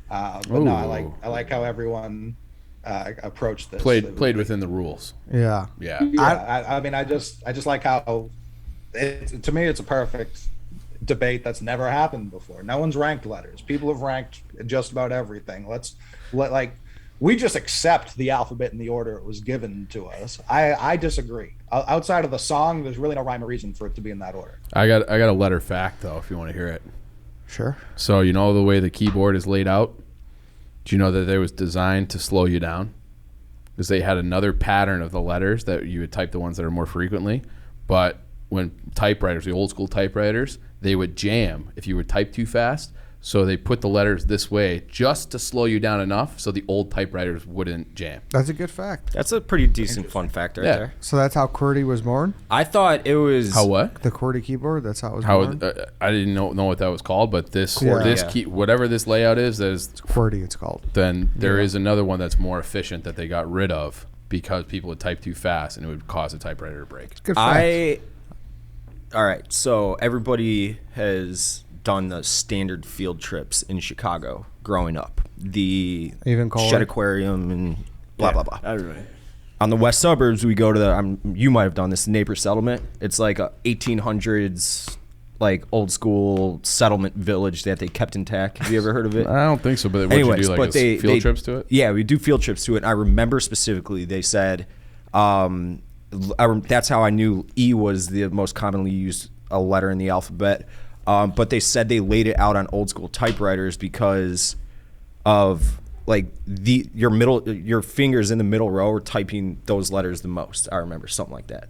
But no, I like how everyone approached this. Played within the rules. Yeah. Yeah. Yeah, I mean, I just like how to me it's a perfect debate that's never happened before. No one's ranked letters. People have ranked just about everything. We just accept the alphabet in the order it was given to us. I disagree. Outside of the song, there's really no rhyme or reason for it to be in that order. I got a letter fact though, if you want to hear it. Sure. So you know the way the keyboard is laid out? Do you know that it was designed to slow you down? Because they had another pattern of the letters that you would type the ones that are more frequently. But when typewriters, the old school typewriters, they would jam if you would type too fast. So they put the letters this way just to slow you down enough so the old typewriters wouldn't jam. That's a good fact. That's a pretty decent fun fact right Yeah. there. So that's how QWERTY was born? I thought it was How what? The QWERTY keyboard? That's how it was How born? I didn't know what that was called, but this Yeah. key, whatever this layout is, QWERTY, it's called. then there is another one that's more efficient that they got rid of because people would type too fast and it would cause a typewriter to break. Good fact. All right, so everybody has done the standard field trips in Chicago growing up. The Even Coley? Shed Aquarium and blah, blah, blah. Everybody. On the west suburbs, we go to you might have done this, Neighbor Settlement. It's like a 1800s, like old school settlement village that they kept intact. Have you ever heard of it? I don't think so, but what Anyways, you do, like but field trips to it? Yeah, we do field trips to it. And I remember specifically they said, that's how I knew E was the most commonly used a letter in the alphabet. But they said they laid it out on old school typewriters because of like your fingers in the middle row are typing those letters the most. I remember something like that.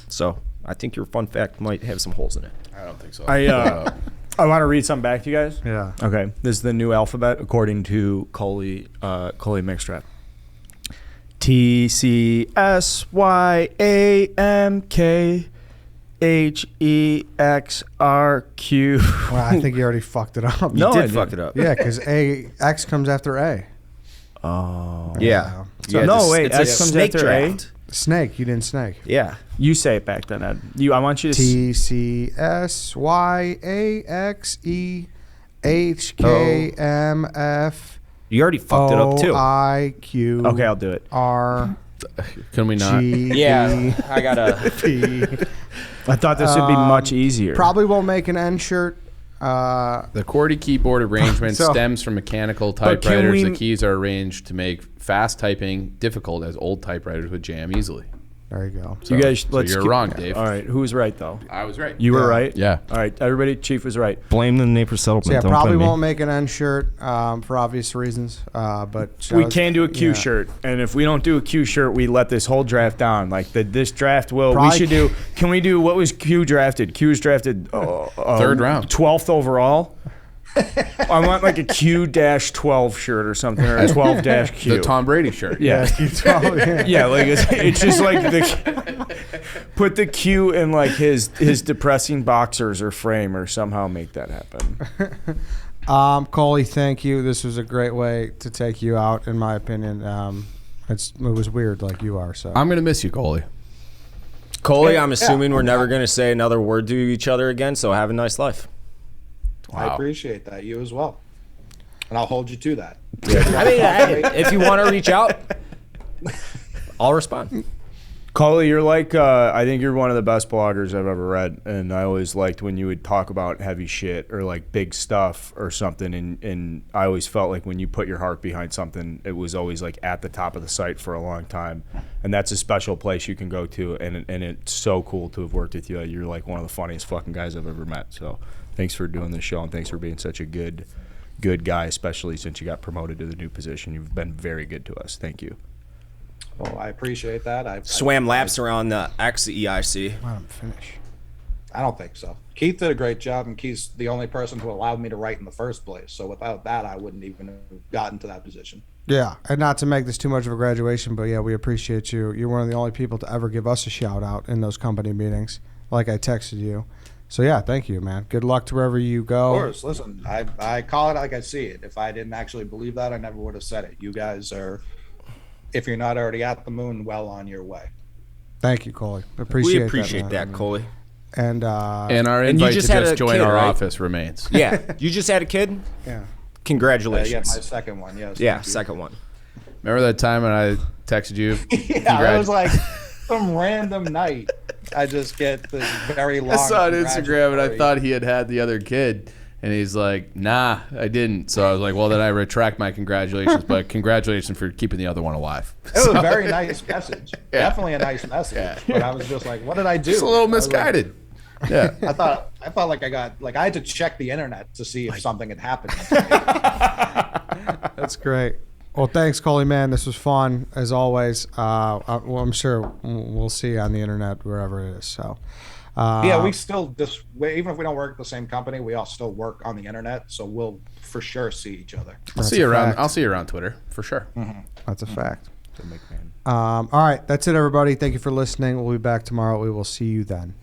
So I think your fun fact might have some holes in it. I don't think so. I want to read something back to you guys. Yeah. Okay. This is the new alphabet according to Coley Mixtrap. TCSYAMKHEXRQ. Well, I think you already fucked it up. No, You I did didn't. fuck it up. Yeah, because X comes after A. Oh. Yeah. So- Yeah, No, it's a- wait, it's X a comes snake after A? draft. Snake, you didn't snake. Yeah. You say it back then, Ed. I want you to. TCSYAXEHKMFOIQ. You already fucked it up too. Okay, I'll do it. R Can we not? G Yeah, I gotta. P. I thought this would be much easier. Probably won't make an N shirt. The QWERTY keyboard arrangement So- stems from mechanical But can typewriters. we- The keys are arranged to make fast typing difficult, as old typewriters would jam easily. There you go. You guys, so let's you're keep- wrong, Dave. All right, who was right though? I was right. You were Yeah. right. Yeah. All right, everybody. Chief was right. Blame the neighbor settlement. So yeah, Don't probably blame me. won't make an N shirt for obvious reasons. But We shows- can do a Q yeah. shirt, and if we don't do a Q shirt, we let this whole draft down. Like this draft will. Probably we should do. Can we do what was Q drafted? Q was drafted Third round. 12th overall. I want like a Q-12 shirt or something, or a 12-Q. The Tom Brady shirt. Yeah. Yeah, like it's just like put the Q in like his depressing boxers or frame, or somehow make that happen. Coley, thank you. This was a great way to take you out, in my opinion. It was weird, like you are. So I'm going to miss you, Coley. Coley, I'm assuming we're never going to say another word to each other again, so have a nice life. I appreciate that. You as well. And I'll hold you to that. I mean, if you want to reach out, I'll respond. Coley, you're like, I think you're one of the best bloggers I've ever read. And I always liked when you would talk about heavy shit or like big stuff or something. And I always felt like when you put your heart behind something, it was always like at the top of the site for a long time. And that's a special place you can go to. And it's so cool to have worked with you. You're like one of the funniest fucking guys I've ever met. So thanks for doing this show and thanks for being such a good guy, especially since you got promoted to the new position. You've been very good to us. Thank you. Well, I appreciate that. Swam laps around the EIC. Let him finish. I don't think so. Keith did a great job, and Keith's the only person who allowed me to write in the first place. So without that, I wouldn't even have gotten to that position. Yeah, and not to make this too much of a graduation, but yeah, we appreciate you. You're one of the only people to ever give us a shout out in those company meetings, like I texted you. So yeah, thank you, man. Good luck to wherever you go. Of course. Listen, I call it like I see it. If I didn't actually believe that, I never would have said it. You guys are, if you're not already at the moon, well on your way. Thank you, Coley. We Appreciate appreciate that, that, Coley. And our And you invite just to had just a join kid, our right? office remains. Yeah, you just had a kid? yeah. Congratulations. Yeah, my second one, yes. Yeah, thank you. second one. Remember that time when I texted you? Yeah, it was like some random night. I just get this very long. I saw on Instagram and I congratulatory- thought he had the other kid. And he's like, nah, I didn't. So I was like, well, then I retract my congratulations. But congratulations for keeping the other one alive. It was a very nice message. Definitely a nice message. Yeah. But I was just like, what did I do? It's a little I was like- misguided. Yeah. I felt like I had to check the internet to see if something had happened. That's great. Well, thanks, Coley, man. This was fun, as always. I'm sure we'll see you on the internet, wherever it is. So, Yeah, we still even if we don't work at the same company, we all still work on the internet, so we'll for sure see each other. I'll see you around. I'll see you around Twitter for sure. That's a fact. To make man. All right, that's it, everybody. Thank you for listening. We'll be back tomorrow. We will see you then.